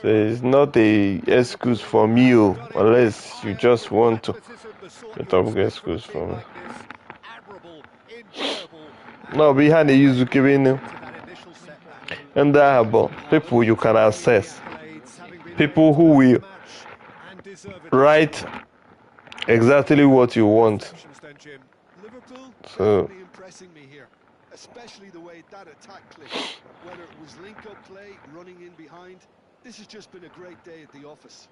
So it's not a excuse for me, unless you just want to. It's not an excuse for me. No, behind the use Ukibini. And there are people you can assess. People who will write exactly what you want. Liverpool So definitely impressing me here, especially the way that attack clicked. Whether it was link-up play, running in behind, this has just been a great day at the office.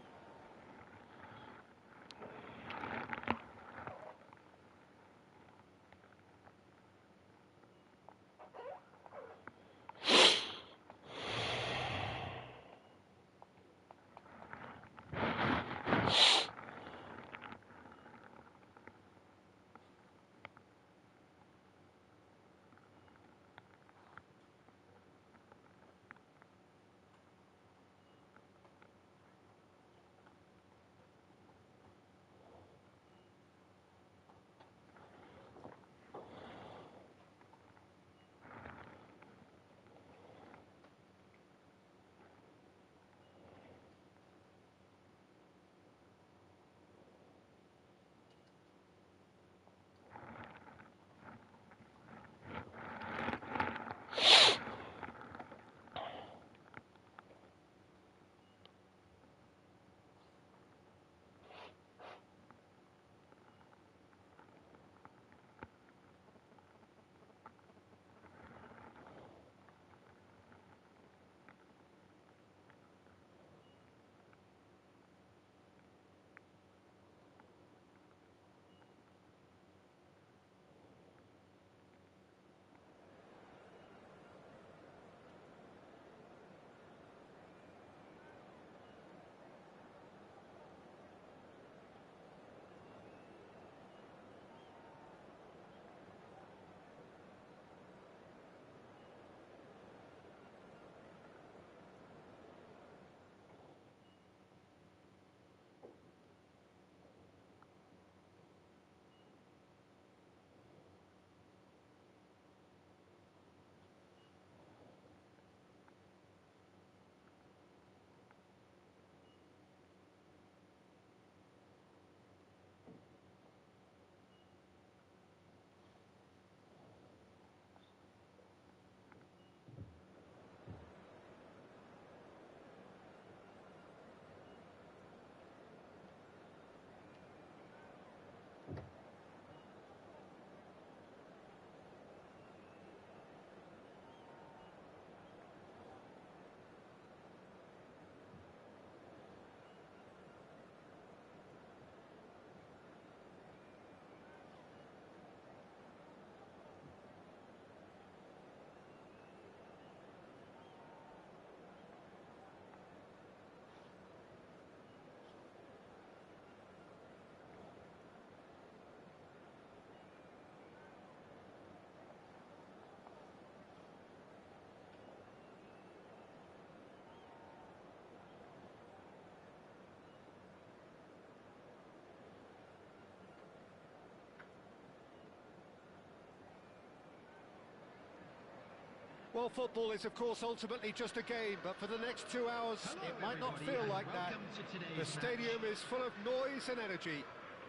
Well, football is, of course, ultimately just a game, but for the next 2 hours, it might not feel like that. The stadium is full of noise and energy.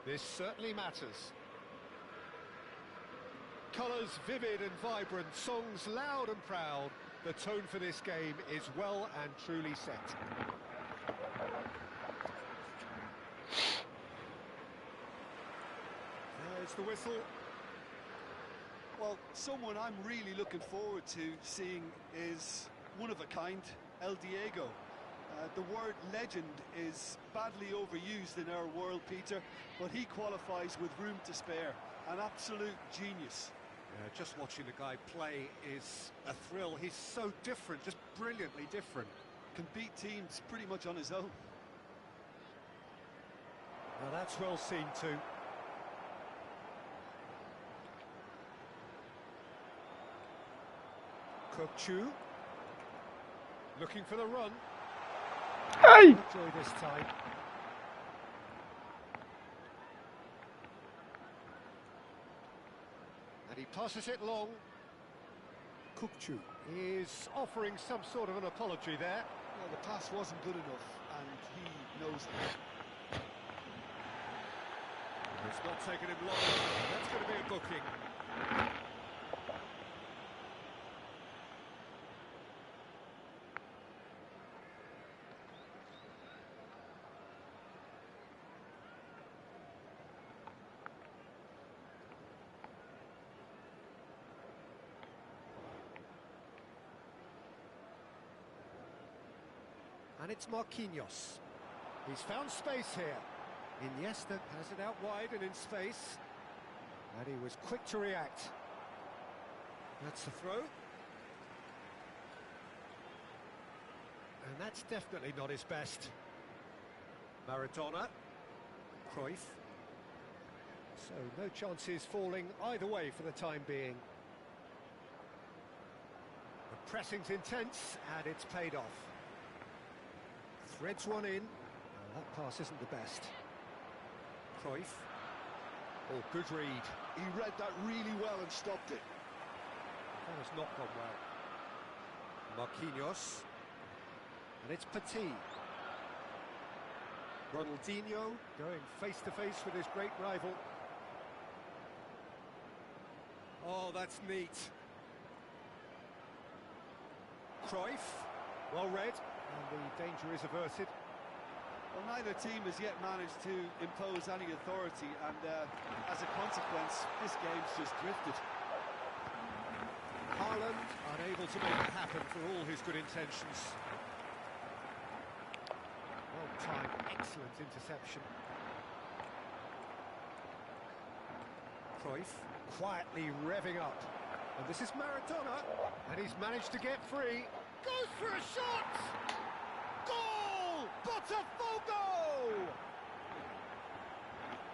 This certainly matters. Colours vivid and vibrant, songs loud and proud. The tone for this game is well and truly set. There's the whistle. Well, someone I'm really looking forward to seeing is one of a kind, El Diego. The word legend is badly overused in our world, Peter, but he qualifies with room to spare. An absolute genius. Just watching the guy play is a thrill. He's so different, just brilliantly different. Can beat teams pretty much on his own. Now that's well seen too. Kokchu looking for the run. Hey! Enjoy this time. And he passes it long. Kokchu is offering some sort of an apology there. Well, the pass wasn't good enough, and he knows it. It's not taken him long. That's going to be a booking. And it's Marquinhos. He's found space here. Iniesta has it out wide and in space. And he was quick to react. That's the throw. And that's definitely not his best. Maradona. Cruyff. So no chances falling either way for the time being. The pressing's intense and it's paid off. Threads one in. Well, that pass isn't the best. Cruyff. Oh, good read. He read that really well and stopped it. That has not gone well. Marquinhos. And it's Petit. Ronaldinho going face to face with his great rival. Oh, that's neat. Cruyff. Well read. And the danger is averted. Well, neither team has yet managed to impose any authority, and as a consequence, this game's just drifted. Haaland unable to make it happen for all his good intentions. Well timed, excellent interception. Cruyff quietly revving up. And this is Maradona, and he's managed to get free. Goes for a shot! Goal! Botafogo!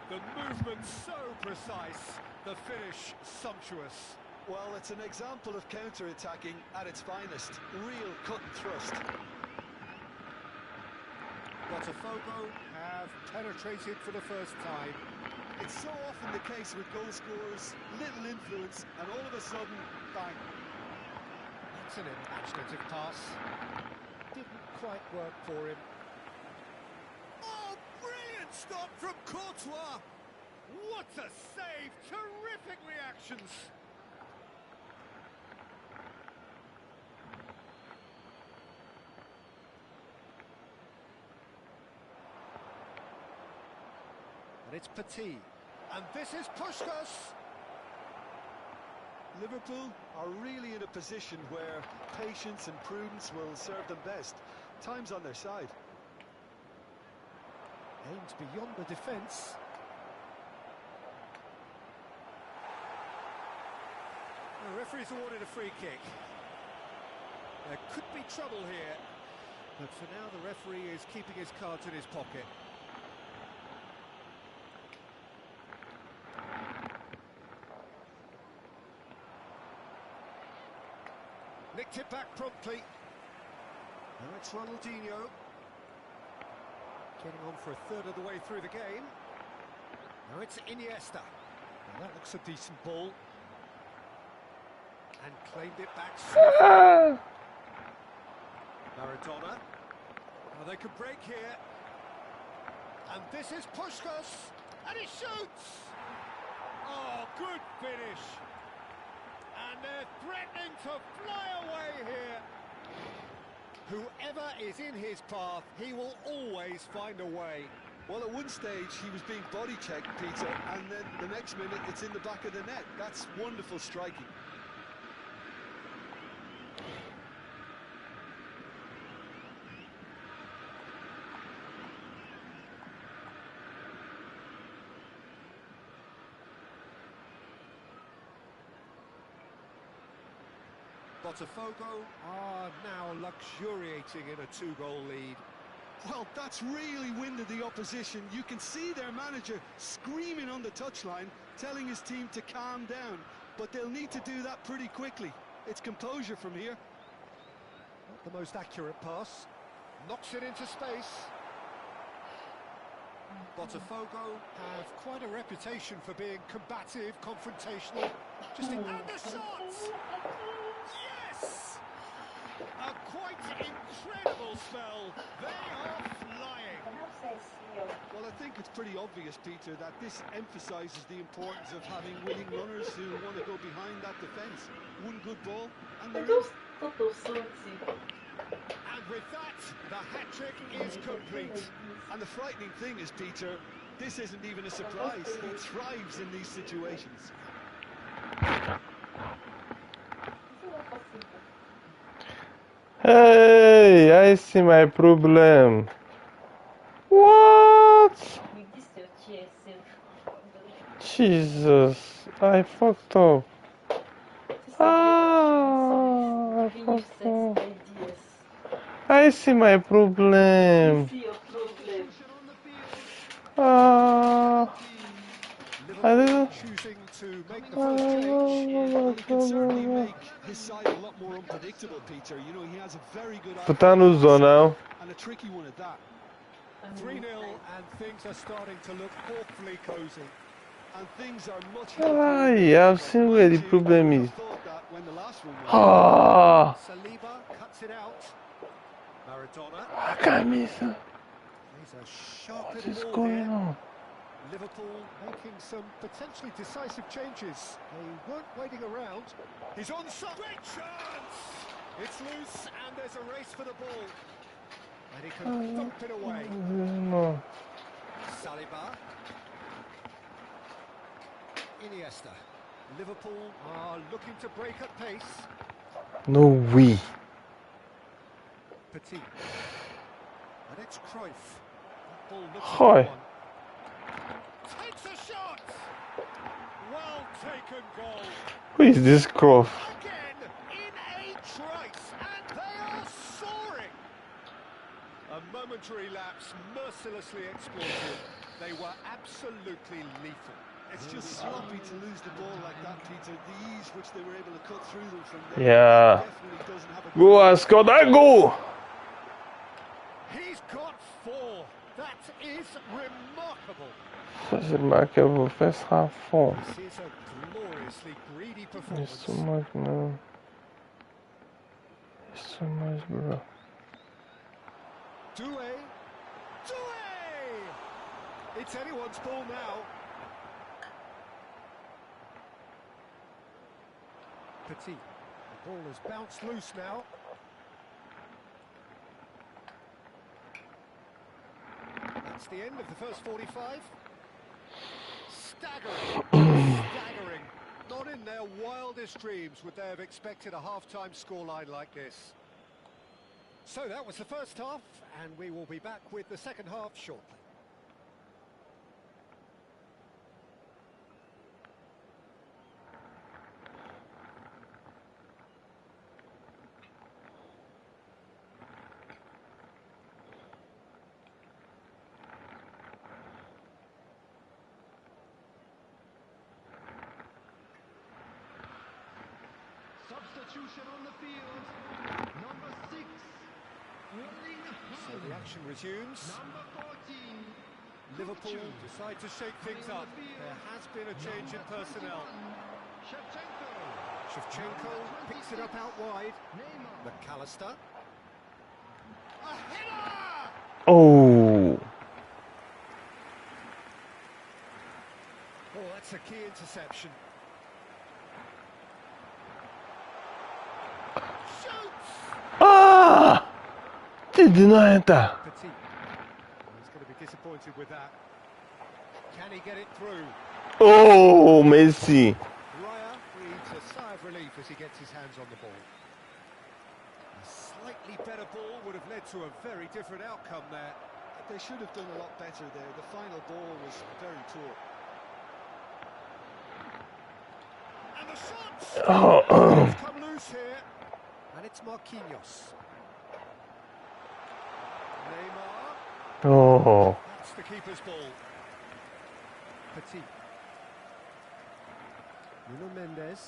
The movement so precise, the finish sumptuous. Well, it's an example of counter-attacking at its finest. Real cut and thrust. Botafogo have penetrated for the first time. It's so often the case with goal scorers, little influence, and all of a sudden, bang. That's an imaginative pass. Didn't quite work for him. Oh, brilliant stop from Courtois! What a save! Terrific reactions! And it's Petit. And this is Puskás! Liverpool are really in a position where patience and prudence will serve them best. Time's on their side. Aimed beyond the defence. The referee's awarded a free kick. There could be trouble here, but for now the referee is keeping his cards in his pocket. Nicked it back promptly. Now it's Ronaldinho. Getting on for a third of the way through the game. Now it's Iniesta. Now that looks a decent ball. And claimed it back swiftly. Maradona. Oh, they could break here. And this is Puskos. And he shoots! Oh, good finish. And they're threatening to fly away here. Whoever is in his path, he will always find a way. Well, at one stage, he was being body checked, Peter, and then the next minute, it's in the back of the net. That's wonderful striking. Botafogo are now luxuriating in a two-goal lead. Well, that's really winded the opposition. You can see their manager screaming on the touchline, telling his team to calm down. But they'll need to do that pretty quickly. It's composure from here. Not the most accurate pass. Knocks it into space. Botafogo have quite a reputation for being combative, confrontational. And the shot! Yes! A quite incredible spell. They are flying. Well, I think it's pretty obvious, Peter, that this emphasises the importance of having winning runners who want to go behind that defence. One good ball, and they're in. And with that, the hat-trick is complete. And the frightening thing is, Peter, this isn't even a surprise. He thrives in these situations. Hey, I see my problem. What? Jesus, I fucked up. I fucked up. I see my problem. I didn't. Choosing to make the first change. Well, he can certainly make his side a lot more unpredictable, Peter. You know, he has a very good Putanuzo now. And a tricky one at that. 3-0 and things are starting to look awfully cosy. And things are much Yeah, I've seen where the problem is. Saliba cuts it out. Maradona. I can't miss her. He's a sharp What little is ball going here. on? Liverpool making some potentially decisive changes. They weren't waiting around. He's on some great chance. It's loose and there's a race for the ball. And he can thump it away. No. Saliba. Iniesta. Liverpool are looking to break at pace. No way. Petit. And it's Cruyff. That ball looks Hi. like one. Takes a shot. Well taken goal. Who is this Croft? Again in a trice, and they are soaring. A momentary lapse mercilessly exploited. They were absolutely lethal. It's just sloppy to lose the ball like that, Peter. The ease which they were able to cut through them from there Yeah. definitely doesn't have a Go and score that goal. He's got 4. That is remarkable. Such a remarkable first half form. This is a gloriously greedy It's performance. so much, man. It's so much, bro. Doué. It's anyone's ball now. Petit. The ball has bounced loose now. That's the end of the first 45. Staggering. Staggering. Not in their wildest dreams would they have expected a half-time scoreline like this. So that was the first half, and we will be back with the second half shortly. Substitution on the field. Number 6. So the action resumes. Number 14. Liverpool decide to shake things up. There has been a change in personnel. Shevchenko picks it up out wide. McAllister. A header! Oh. Oh, that's a key interception. Shoots! Ah! Did not enter. Petit. He's going to be disappointed with that. Can he get it through? Oh, Messi. Raya breathes a sigh of relief as he gets his hands on the ball. A slightly better ball would have led to a very different outcome there. They should have done a lot better there. The final ball was very poor. And the shots! Oh. It's come loose here. And it's Marquinhos. Neymar. Oh. That's the keeper's ball. Petit. Nuno Mendes.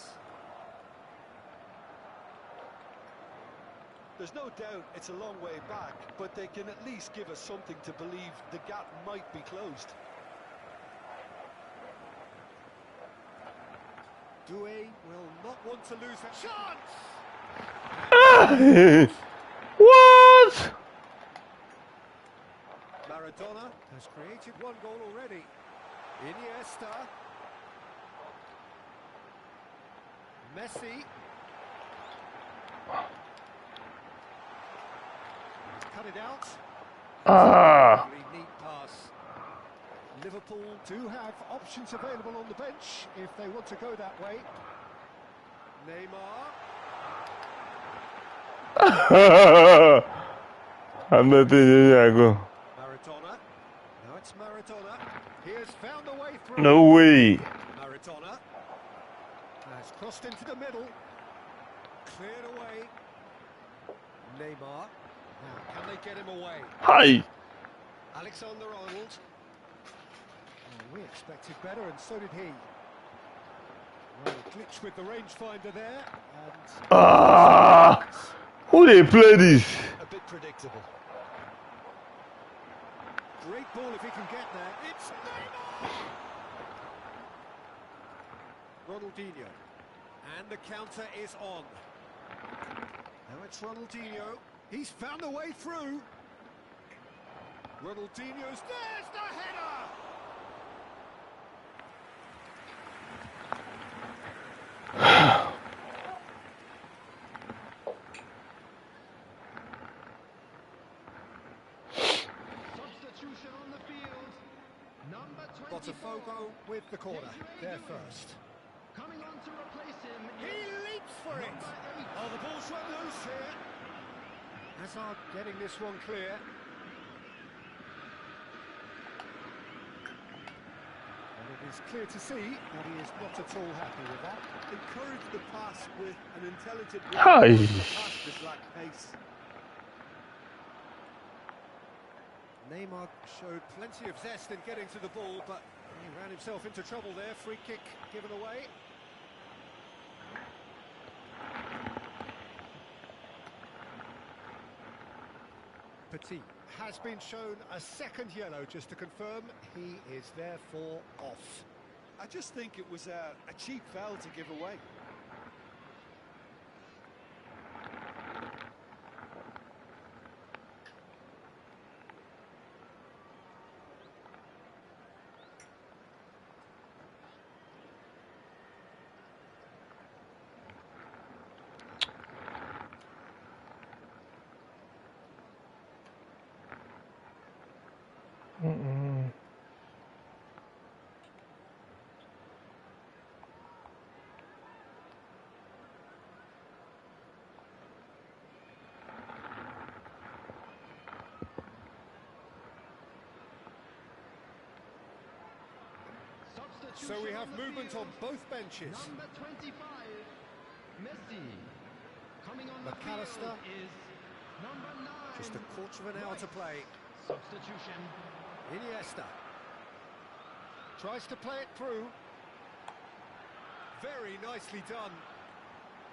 There's no doubt it's a long way back, but they can at least give us something to believe the gap might be closed. Doué will not want to lose a chance! What? Maradona has created one goal already. Iniesta. Messi. Cut it out. Ah. Very neat pass. Liverpool do have options available on the bench if they want to go that way. Neymar. I'm not thinking Maradona. Now it's Maradona. He has found a way through. No way. Maradona has crossed into the middle. Cleared away. Neymar. Now, can they get him away? Hi. Alexander-Arnold. Oh, we expected better, and so did he. Well, glitch with the rangefinder there, and... Ah. Who they play this? A bit predictable. Great ball if he can get there. It's Neymar! Ronaldinho. And the counter is on. Now it's Ronaldinho. He's found a way through. Ronaldinho's... There's the header! Substitution on the field. Number 24. Botafogo with the corner. They're first. Coming on to replace him. He leaps for it. Number 8. Oh, the ball's run loose here. Hazard getting this one clear. And it is clear to see that he is not at all happy with that. Encourage the pass with an intelligent Hi. the pass that lacked pace. Neymar showed plenty of zest in getting to the ball, but he ran himself into trouble there. Free kick given away. Petit has been shown a second yellow, just to confirm he is therefore off. I just think it was a cheap foul to give away. So we have movement on both benches. Number 25, Messi. Coming on the McAllister. field is number 9. Just a quarter of an hour to play. Substitution. Iniesta tries to play it through. Very nicely done.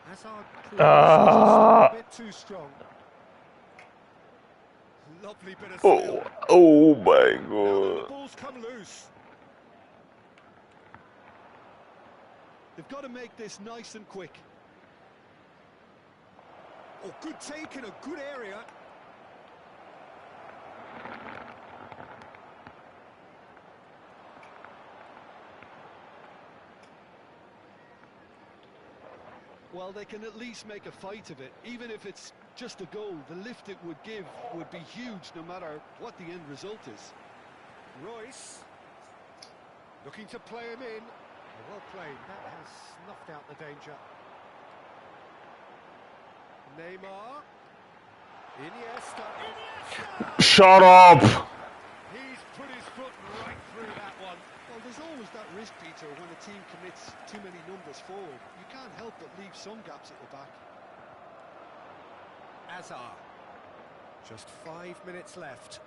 Hazard proved a bit too strong. Lovely bit of Oh, skill. oh my Now the god. ball's come loose. They've got to make this nice and quick. Oh, good take in a good area. Well, they can at least make a fight of it. Even if it's just a goal, the lift it would give would be huge no matter what the end result is. Royce looking to play him in. Well played. That has snuffed out the danger. Neymar. Iniesta. Shut up! He's put his foot right through that one. Well, there's always that risk, Peter, when a team commits too many numbers forward. You can't help but leave some gaps at the back. Azar. Just 5 minutes left.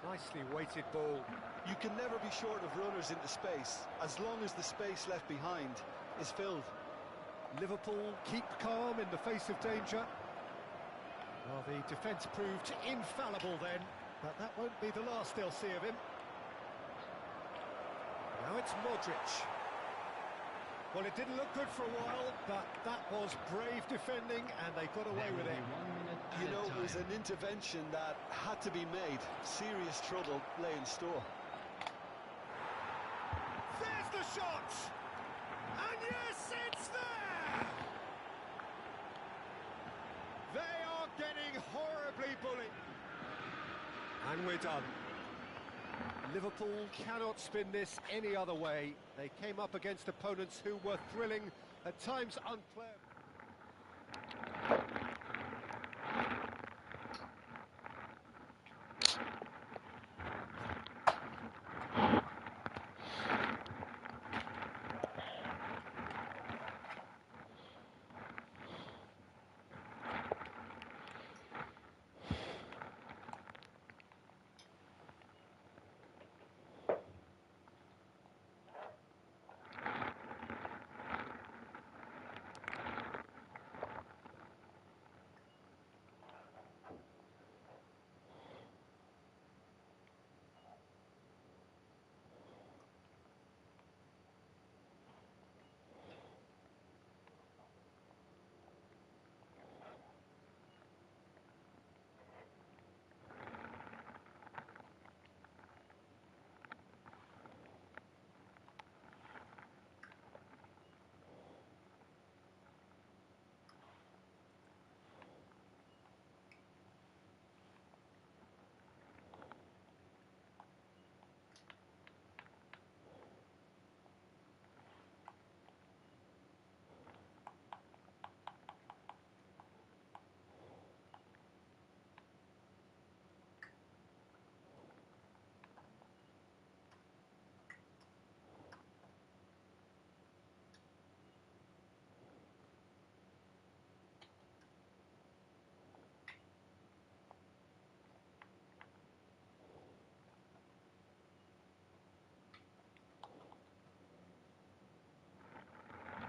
Nicely weighted ball. You can never be short of runners into space, as long as the space left behind is filled. Liverpool keep calm in the face of danger. Well, the defence proved infallible then, but that won't be the last they'll see of him. Now it's Modric. Well, it didn't look good for a while, but that was brave defending, and they got away with it. You know, it was an intervention that had to be made. Serious trouble lay in store. There's the shot! And yes, it's there! They are getting horribly bullied. And we're done. Liverpool cannot spin this any other way. They came up against opponents who were thrilling, at times unplayable.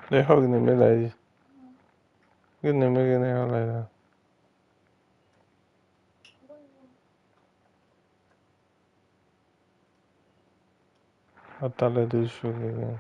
Để hồi cái này mới lại. Cái này mới cái này hồi lại là. Hatayla düşüyor yani.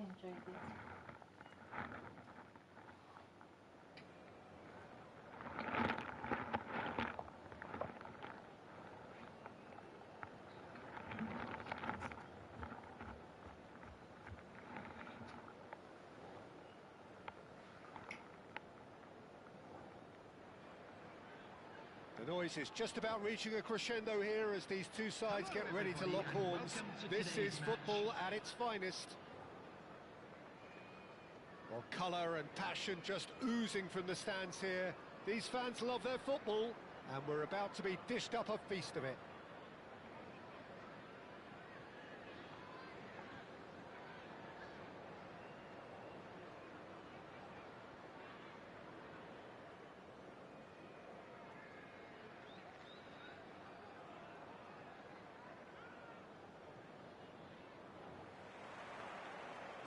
enjoyed it. The noise is just about reaching a crescendo here as these two sides get ready to lock horns. This is football at its finest. Well, colour and passion just oozing from the stands here. These fans love their football, and we're about to be dished up a feast of it.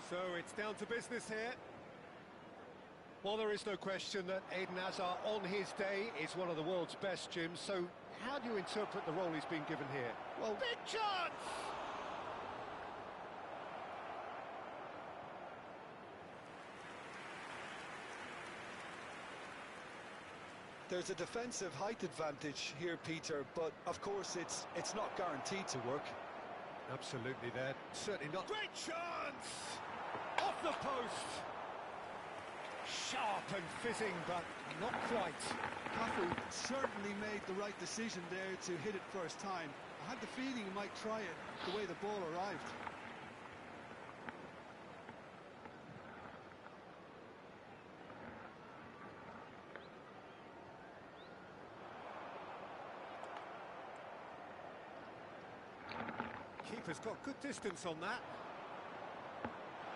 So it's down to business here. Well, there is no question that Eden Hazard on his day is one of the world's best, Jim. So how do you interpret the role he's been given here? Well, big chance! There's a defensive height advantage here, Peter, but of course it's not guaranteed to work. Absolutely there. Certainly not. Great chance! Off the post! Sharp and fizzing, but not quite. Cafu certainly made the right decision there to hit it first time. I had the feeling he might try it the way the ball arrived. Keeper's got good distance on that.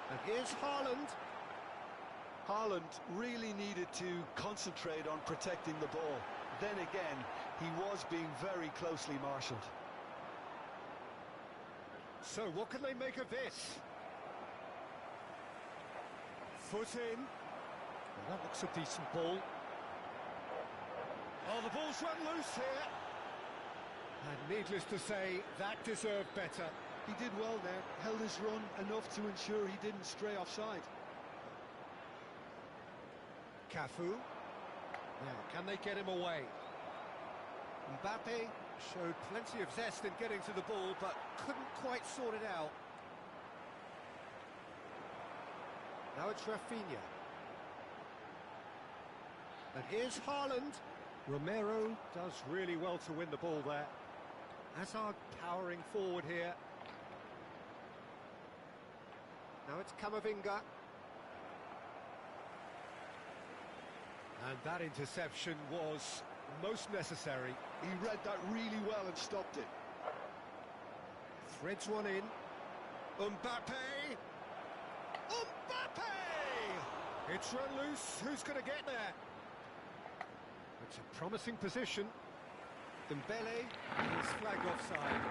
And here's Haaland. Haaland really needed to concentrate on protecting the ball. Then again, he was being very closely marshalled. So what can they make of this? Foot in. Well, that looks a decent ball. Oh, the ball's run loose here. And needless to say, that deserved better. He did well there, held his run enough to ensure he didn't stray offside. Cafu. Now, can they get him away? Mbappe showed plenty of zest in getting to the ball, but couldn't quite sort it out. Now it's Rafinha. And here's Haaland. Romero does really well to win the ball there. Hazard powering forward here. Now it's Camavinga. And that interception was most necessary. He read that really well and stopped it. Threads one in. Mbappe! Mbappe! It's run loose. Who's going to get there? It's a promising position. Dembele is flagged offside.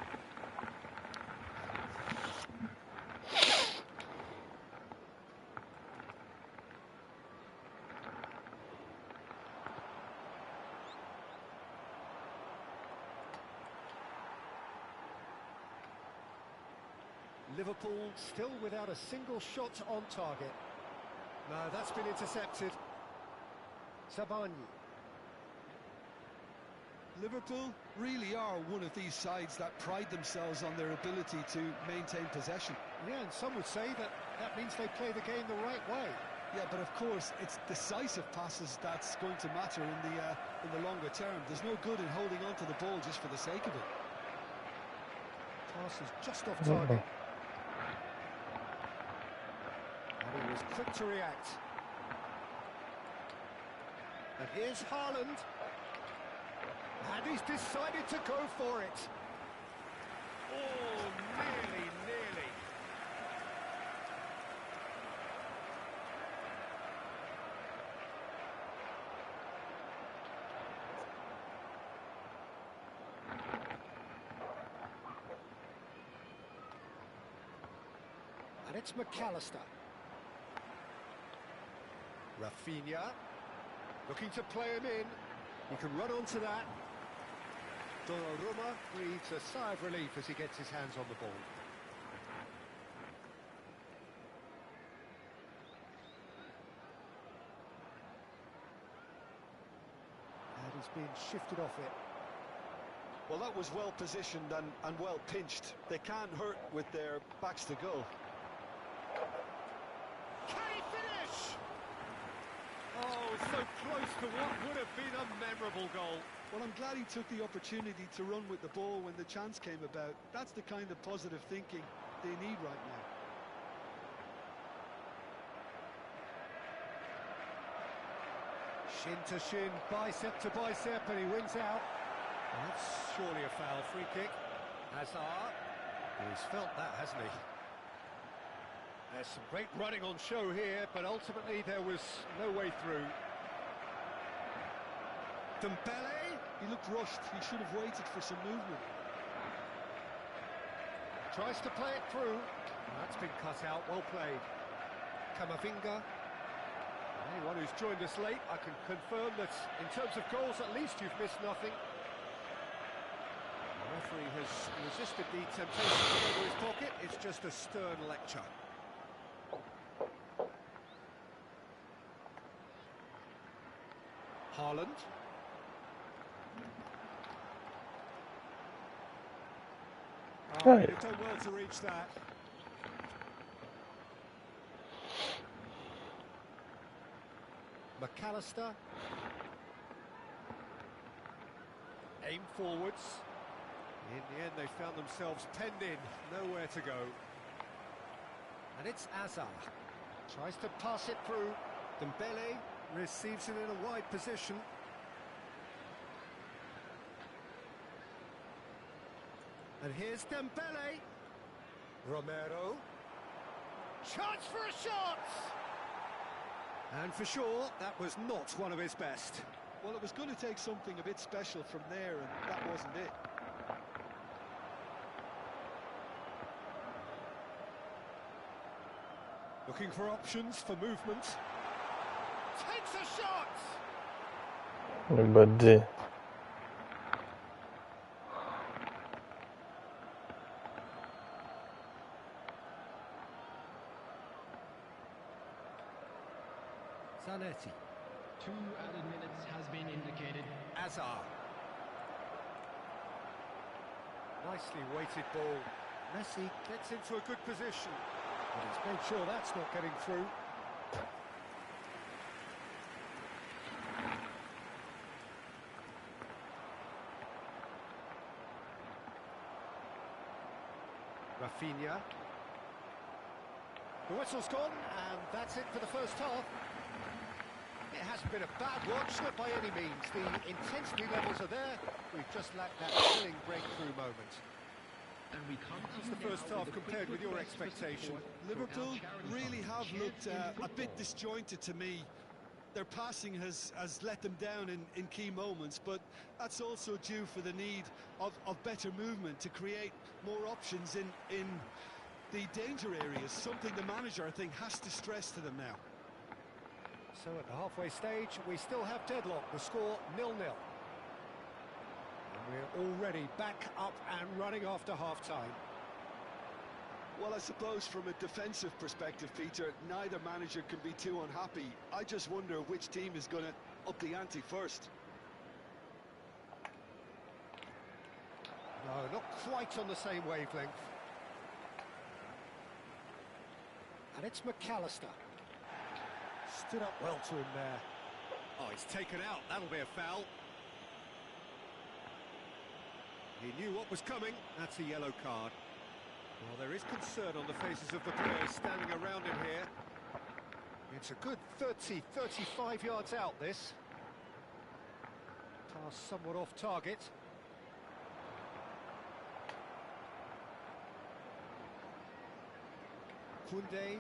Liverpool still without a single shot on target. No, that's been intercepted. Sabani. Liverpool really are one of these sides that pride themselves on their ability to maintain possession. Yeah, and some would say that that means they play the game the right way. Yeah, but of course, it's decisive passes that's going to matter in the longer term. There's no good in holding on to the ball just for the sake of it. Pass is just off target. And he was quick to react. And here's Haaland. And he's decided to go for it. Oh, nearly. And it's McAllister. Rafinha, looking to play him in. He can run onto that. Donnarumma breathes a sigh of relief as he gets his hands on the ball. been shifted off it. Well, that was well positioned and well pinched. They can't hurt with their backs to goal. Can he finish? Oh, so close to what would have been a memorable goal. Well, I'm glad he took the opportunity to run with the ball when the chance came about. That's the kind of positive thinking they need right now. Shin to shin, bicep to bicep, and he wins out. That's surely a foul. Free kick. Hazard. He's felt that, hasn't he? There's some great running on show here, but ultimately there was no way through. Dembele. He looked rushed. He should have waited for some movement. Tries to play it through. That's been cut out. Well played. Camavinga. Anyone who's joined us late, I can confirm that in terms of goals, at least you've missed nothing. The referee has resisted the temptation to go to his pocket. It's just a stern lecture. Haaland. Oh, Right. they've done well to reach that. McAllister. Aim forwards. In the end, they found themselves penned in, nowhere to go. And it's Hazard. Tries to pass it through. Dembele receives it in a wide position. And here's Dembele. Romero. Chance for a shot! And for sure, that was not one of his best. Well, it was going to take something a bit special from there, and that wasn't it. Looking for options for movement. Takes a shot! But Zanetti. 2 added minutes has been indicated. Hazard. Nicely weighted ball. Messi gets into a good position. But he's made sure that's not getting through. Rafinha. The whistle's gone, and that's it for the first half. It hasn't been a bad watch, not by any means. The intensity levels are there. We've just lacked that thrilling breakthrough moment. And we come How's the first half compared with your expectation? Liverpool really have looked a bit disjointed to me. Their passing has let them down in key moments, but that's also due for the need of better movement to create more options in the danger areas, something the manager, I think, has to stress to them now. So at the halfway stage, we still have deadlock. The score 0-0. And we're already back up and running after half-time. Well, I suppose from a defensive perspective, Peter, neither manager can be too unhappy. I just wonder which team is going to up the ante first. No, not quite on the same wavelength. And it's McAllister. Stood up well to him there. Oh, he's taken out. That'll be a foul. He knew what was coming. That's a yellow card. Well, there is concern on the faces of the players standing around him here. It's a good 30, 35 yards out, this. Pass somewhat off target. Koundé.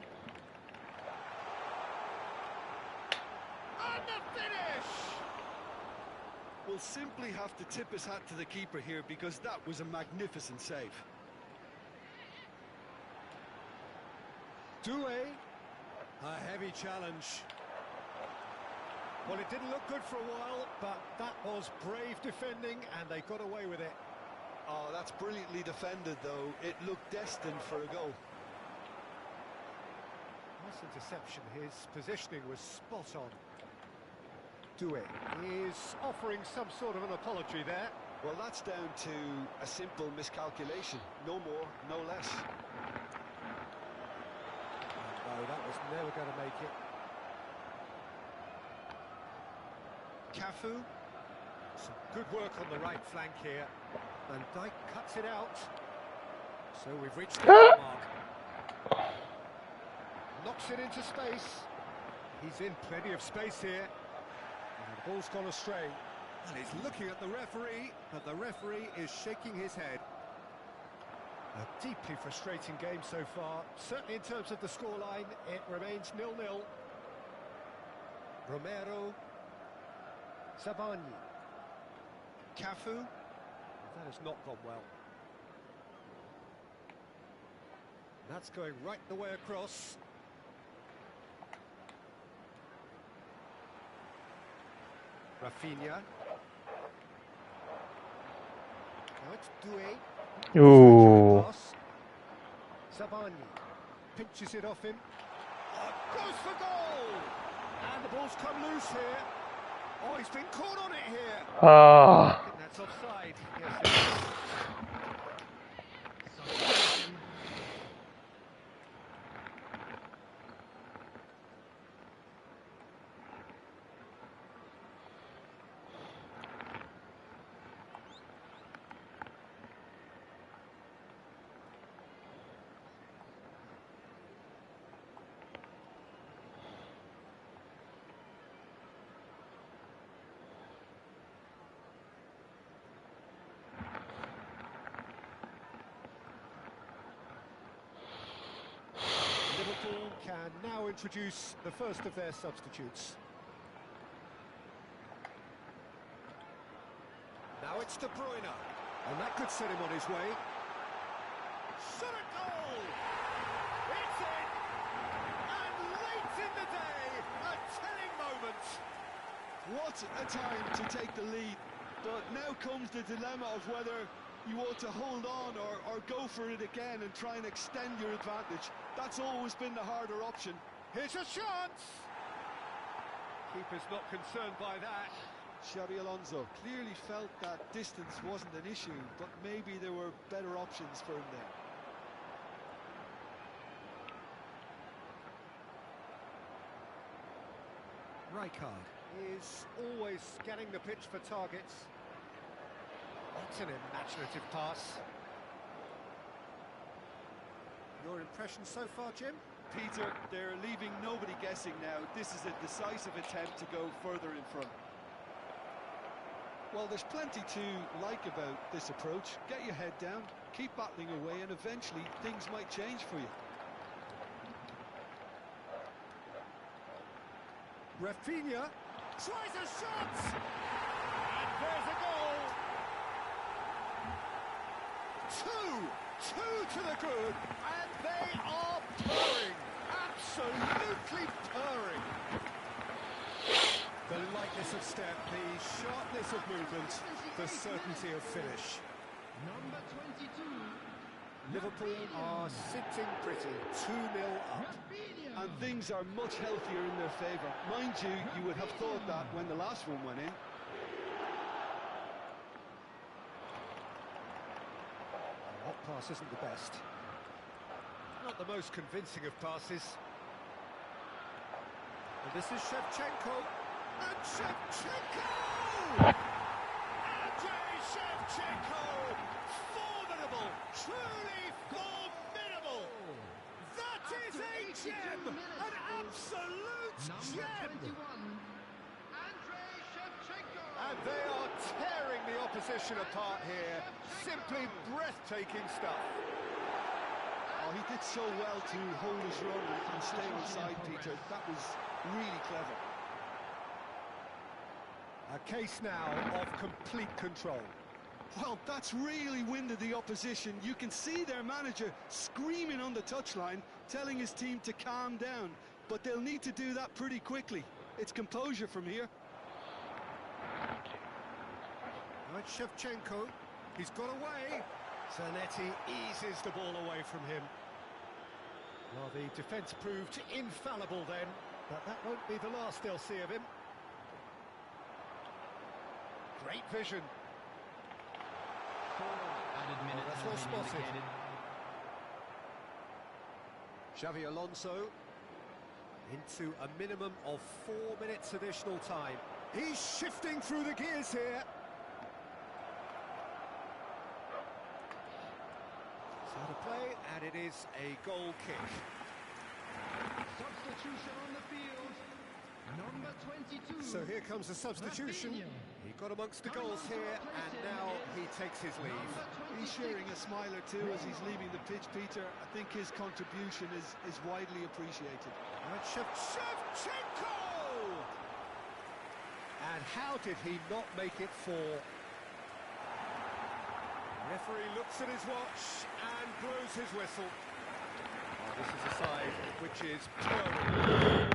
And the finish! We'll simply have to tip his hat to the keeper here because that was a magnificent save. Doué. A heavy challenge. Well, it didn't look good for a while, but that was brave defending, and they got away with it. Oh, that's brilliantly defended, though. It looked destined for a goal. Nice interception. His positioning was spot on. Doué is offering some sort of an apology there. Well, that's down to a simple miscalculation. No more, no less. No, that was never going to make it. Cafu. Some good work on the right flank here. Van Dijk cuts it out. So we've reached the mark. Knocks it into space. He's in plenty of space here. And the ball's gone astray. And he's looking at the referee, but the referee is shaking his head. A deeply frustrating game so far. Certainly in terms of the scoreline, it remains 0-0. Romero. Sabani. Cafu. That has not gone well. That's going right the way across. Rafinha. Now it's Doué. Ooh. Sabani pinches it off him. Goes for goal! And the ball's come loose here. Oh, he's been caught on it here. I Ah. think that's offside. Yes, it is. Liverpool can now introduce the first of their substitutes. Now it's De Bruyne, and that could set him on his way. Shot at goal! It's in! And late in the day, a telling moment. What a time to take the lead. But now comes the dilemma of whether you ought to hold on or go for it again and try and extend your advantage. That's always been the harder option. Here's a chance! Keeper's not concerned by that. Xabi Alonso clearly felt that distance wasn't an issue, but maybe there were better options for him there. Rijkaard is always scanning the pitch for targets. That's an imaginative pass. Your impression so far, Jim? Peter, they're leaving nobody guessing now. This is a decisive attempt to go further in front. Well, there's plenty to like about this approach. Get your head down, keep battling away, and eventually things might change for you. Rafinha tries a shot! And there's a goal! Two to the good, and they are purring! Absolutely purring! The lightness of step, the sharpness of movement, the certainty of finish. Number 22. Liverpool are sitting pretty, 2-0 up. And things are much healthier in their favour. Mind you, you would have thought that when the last one went in. That pass isn't the best. Not the most convincing of passes. And this is Shevchenko. And Shevchenko! Andrei Shevchenko! Formidable! Truly formidable! That is a gem! An absolute gem! And they are tearing the opposition apart here. Simply breathtaking stuff. Oh, he did so well to hold his run and stay on side, Peter. That was really clever. A case now of complete control. Well, that's really winded the opposition. You can see their manager screaming on the touchline, telling his team to calm down. But they'll need to do that pretty quickly. It's composure from here. Right, Shevchenko, he's got away. Zanetti eases the ball away from him. Well, the defence proved infallible then, but that won't be the last they'll see of him. Great vision. Added minutes that's have well been spotted. indicated. Xavi Alonso into a minimum of 4 minutes additional time. He's shifting through the gears here. So to play, and it is a goal kick. Substitution on the field. Number 22. So here comes the substitution. Rafinha. He got amongst the goals here, and now he takes his leave. He's sharing a smile or two as he's leaving the pitch, Peter. I think his contribution is widely appreciated. And Shevchenko! And how did he not make it 4? The referee looks at his watch and blows his whistle. Oh, this is a side which is purring.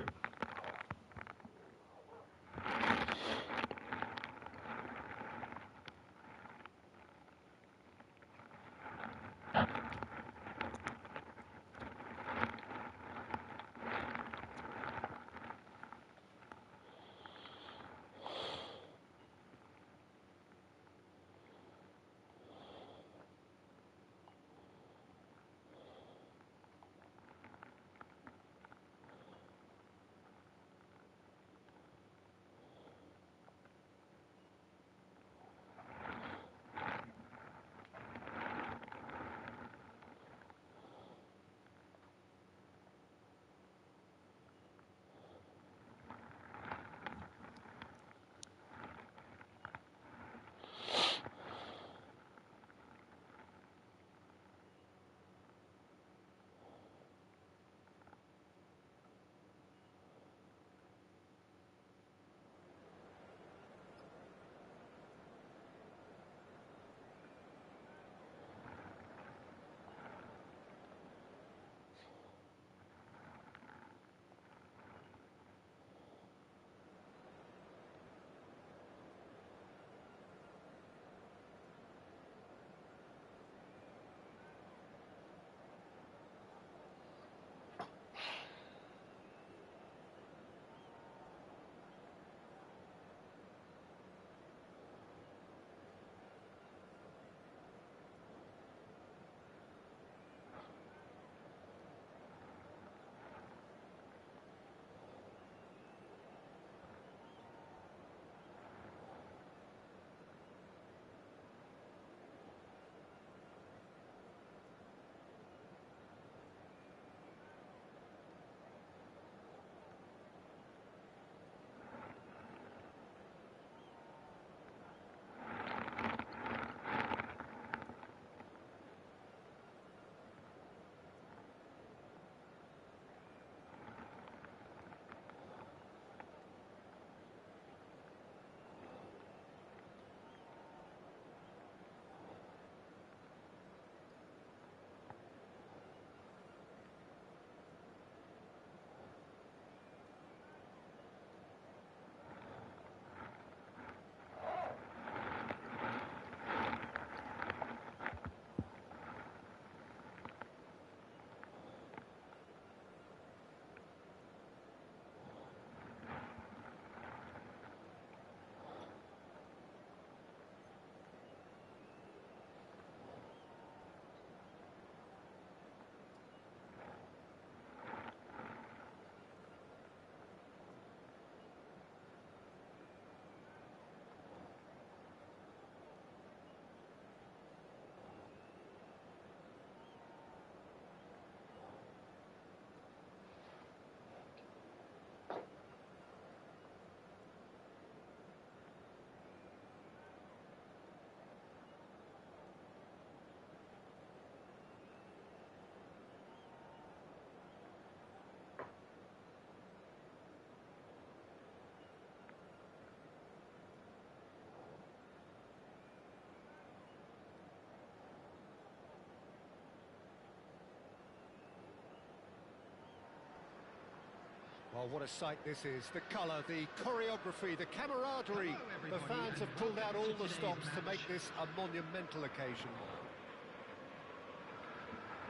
Well, what a sight this is. The colour, the choreography, the camaraderie. The fans have pulled out all the stops to make this a monumental occasion.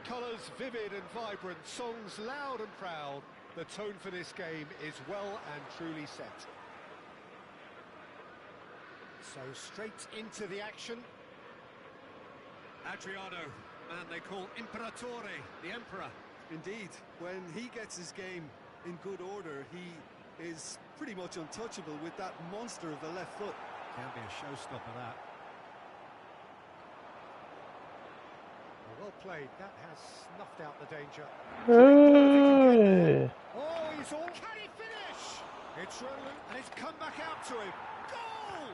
Colours vivid and vibrant, songs loud and proud. The tone for this game is well and truly set. So straight into the action. Adriano, man they call Imperatore, the Emperor. Indeed, when he gets his game in good order, he is pretty much untouchable with that monster of a left foot. Can be a showstopper, that. Well played, that has snuffed out the danger. Hey. Oh, he's all... Can he finish? It's resolute, and it's come back out to him. Goal!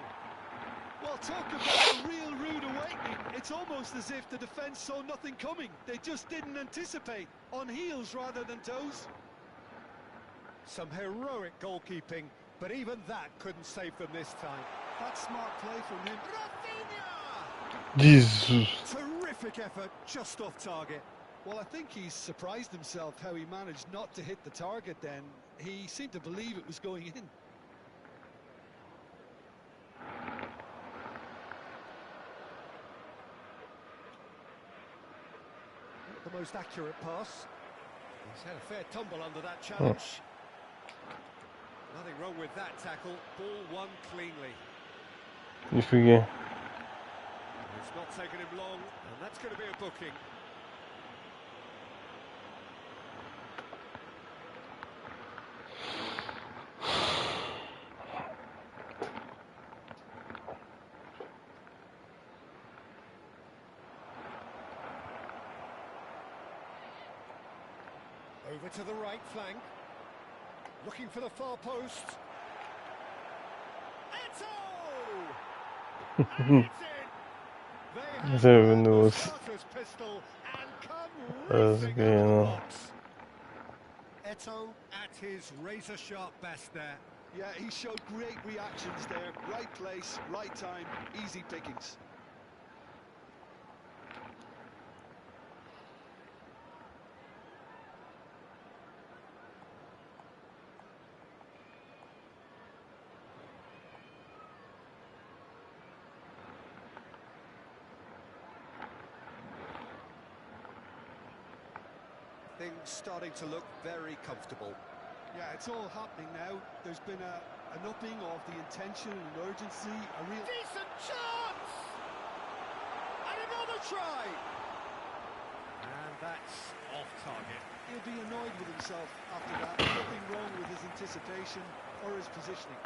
Well, talk about a real rude awakening. It's almost as if the defence saw nothing coming. They just didn't anticipate, on heels rather than toes. Some heroic goalkeeping, but even that couldn't save them this time. That's smart play from him. Rafinha! Jesus. Terrific effort, just off target. Well, I think he's surprised himself how he managed not to hit the target then. He seemed to believe it was going in. The most accurate pass. He's had a fair tumble under that challenge. Nothing wrong with that tackle. Ball won cleanly. Нифига. It's not taken him long, and that's going to be a booking. Over to the right flank. Looking for the far post. Eto! And it's in! They have Seven the was starter's pistol and come That's racing good, over the yeah. box. Eto at his razor-sharp best there. Yeah, he showed great reactions there. Right place, right time, easy pickings. Things starting to look very comfortable. Yeah, it's all happening now. There's been an upping of the intention and urgency, a real... Decent chance! And another try! And that's off target. He'll be annoyed with himself after that. Nothing wrong with his anticipation or his positioning.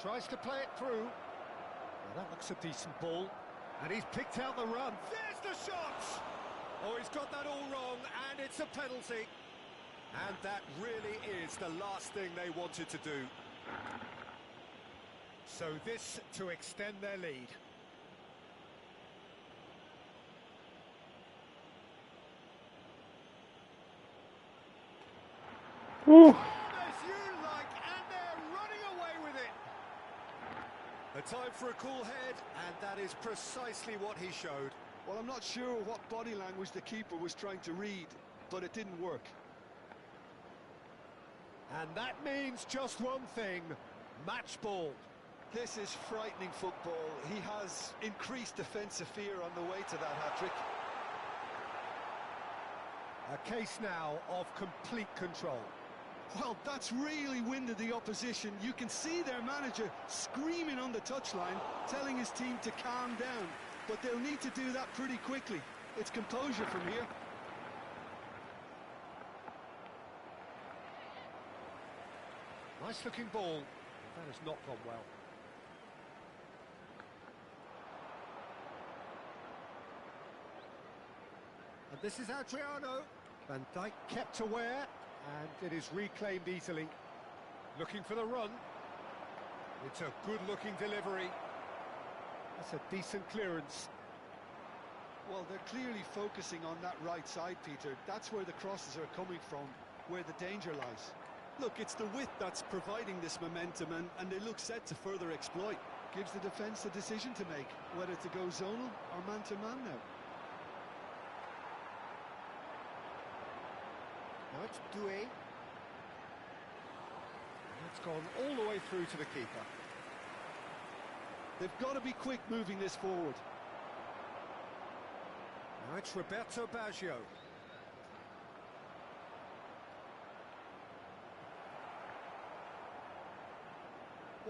Tries to play it through. Well, that looks a decent ball. And he's picked out the run. There's the shot! Oh, he's got that all wrong, and it's a penalty. And that really is the last thing they wanted to do. So this to extend their lead. Woo. As you like, and they're running away with it. A time for a cool head, and that is precisely what he showed. Well, I'm not sure what body language the keeper was trying to read, but it didn't work. And that means just one thing, match ball. This is frightening football. He has increased defensive fear on the way to that hat-trick. A case now of complete control. Well, that's really winded the opposition. You can see their manager screaming on the touchline, telling his team to calm down. But they'll need to do that pretty quickly. It's composure from here. Nice looking ball. That has not gone well. And this is Adriano. Van Dijk kept aware, and it is reclaimed easily. Looking for the run. It's a good-looking delivery. That's a decent clearance. Well, they're clearly focusing on that right side, Peter. That's where the crosses are coming from, where the danger lies. Look, it's the width that's providing this momentum, and they look set to further exploit. Gives the defence a decision to make, whether to go zonal or man-to-man now. Now it's Doué. It's gone all the way through to the keeper. They've got to be quick moving this forward. Now it's Roberto Baggio.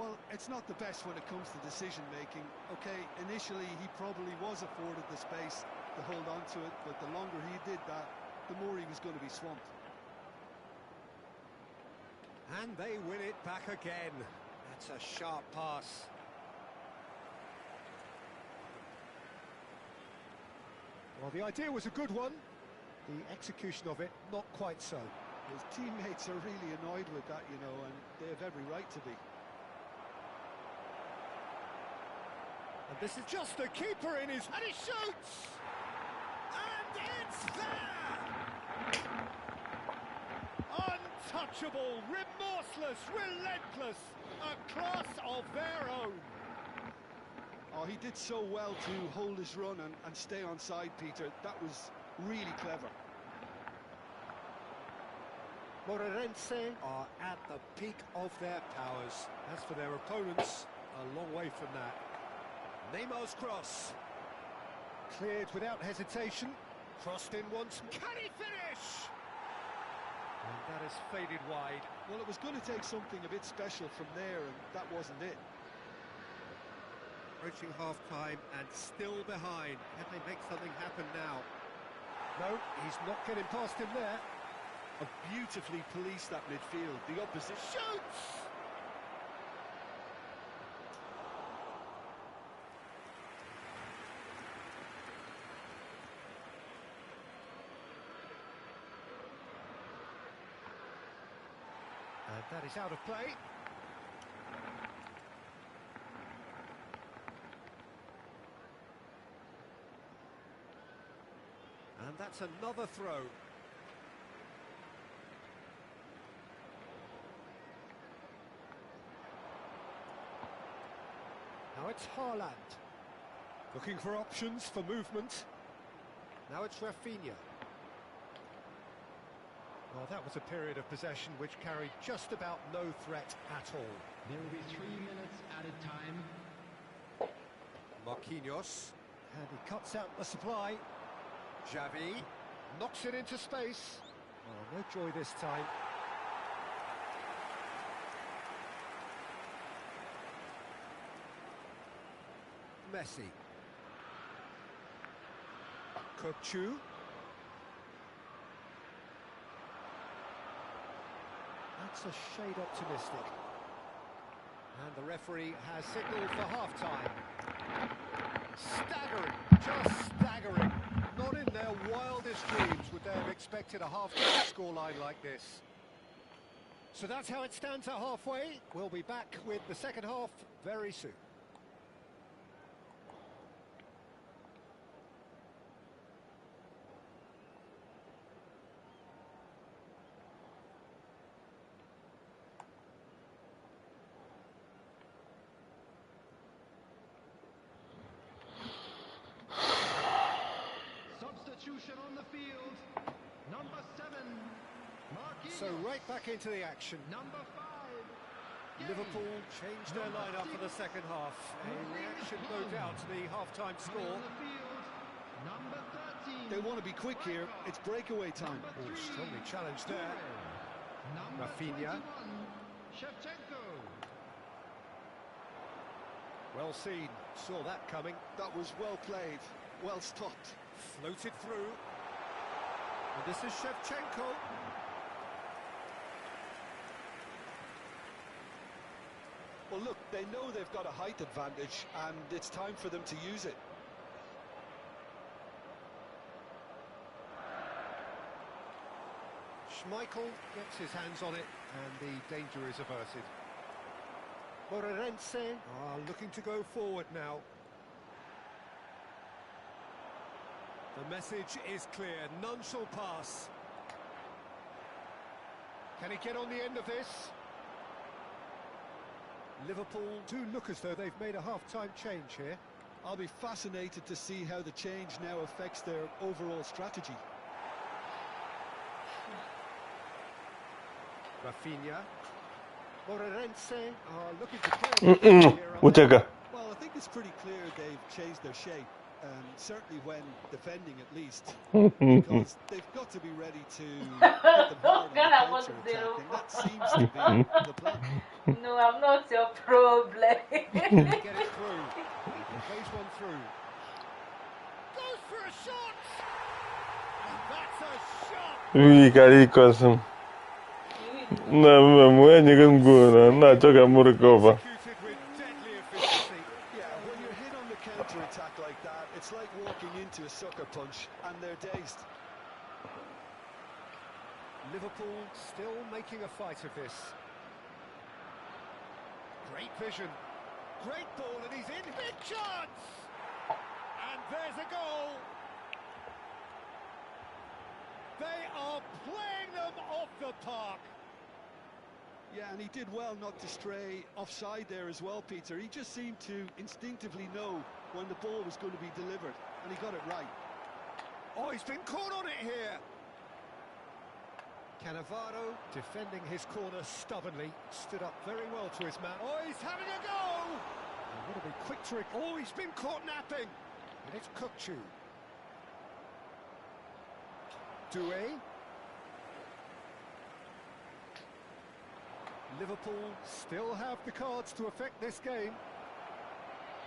Well, it's not the best when it comes to decision-making. Okay, initially he probably was afforded the space to hold on to it, but the longer he did that, the more he was going to be swamped. And they win it back again. That's a sharp pass. Well, the idea was a good one. The execution of it, not quite so. His teammates are really annoyed with that, you know, and they have every right to be. And this is just the keeper in his... And he shoots! And it's there! Untouchable, remorseless, relentless, a class of their own. Oh, he did so well to hold his run and stay on side, Peter. That was really clever. Moreirense are at the peak of their powers. As for their opponents, a long way from that. Neymar's cross. Cleared without hesitation. Crossed in once. Can he finish? And that has faded wide. Well, it was going to take something a bit special from there, and that wasn't it. Approaching half-time and still behind. Can they make something happen now? No, he's not getting past him there. A beautifully policed that midfield. The opposition shoots! And that is out of play. And that's another throw. Now it's Haaland. Looking for options for movement. Now it's Rafinha. Well, that was a period of possession which carried just about no threat at all. There will be 3 minutes added time. Marquinhos. And he cuts out the supply. Xavi knocks it into space. Oh, no joy this time. Messi. Kökçü. That's a shade optimistic. And the referee has signalled for half-time. Staggering, just staggering. Not in their wildest dreams would they have expected a half-time scoreline like this. So that's how it stands at halfway. We'll be back with the second half very soon. Substitution on the field. Number 7, Marquinhos. So right back into the action. Number 5, Liverpool changed their lineup for the second half. A reaction, no doubt, to the half-time score. on the field. Number 13. They want to be quick here. It's breakaway time. Oh, strongly challenged there. Number Rafinha. 21, Shevchenko. Well seen, saw that coming. That was well played, well stopped. Floated through. And this is Shevchenko. Well, look, they know they've got a height advantage, and it's time for them to use it. Schmeichel gets his hands on it, and the danger is averted. Moreirense are looking to go forward now. The message is clear, none shall pass. Can he get on the end of this? Liverpool do look as though they've made a half-time change here. I'll be fascinated to see how the change now affects their overall strategy. Rafinha. Moreirense are looking to play. Ucieka. Well, I think it's pretty clear they've changed their shape, certainly when defending at least, because they've got to be ready to hit them hard on the counter-attacking. That seems to be the plan. No, I'm not your problem. Get it through. Plays one through. Goes for a shot. And that's a shot. We carry custom. No, I'm going to not talk about recover. Executed with deadly efficiency. Yeah, when you're hit on the counter-attack like that, it's like walking into a sucker punch, and they're dazed. Liverpool still making a fight of this. Great vision. Great ball, and he's in. Big chance! And there's a goal. They are playing them off the park. Yeah, and he did well not to stray offside there as well, Peter. He just seemed to instinctively know when the ball was going to be delivered, and he got it right. Oh, he's been caught on it here. Cannavaro defending his corner stubbornly, stood up very well to his man. Oh, he's having a go! And what a big quick trick. Oh, he's been caught napping. And it's Kukçu. Doué. Liverpool still have the cards to affect this game.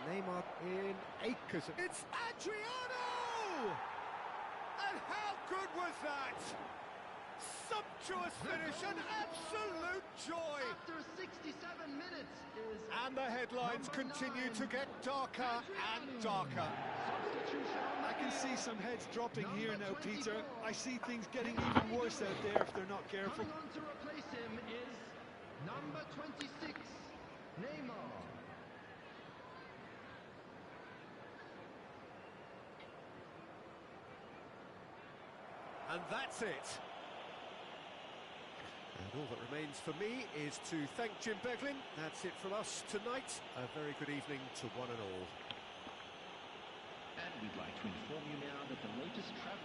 Neymar in acres. It's Adriano! And how good was that? Sumptuous finish, an absolute joy. After 67 minutes is And the headlines continue to get darker and darker. substitution on I the can see field. some heads dropping here Number now, Peter. 24. I see things getting even worse out there if they're not careful. Coming on to replace him is number 26, Neymar. And that's it. And all that remains for me is to thank Jim Beglin. That's it from us tonight. A very good evening to one and all. And we'd like to inform you now that the latest travel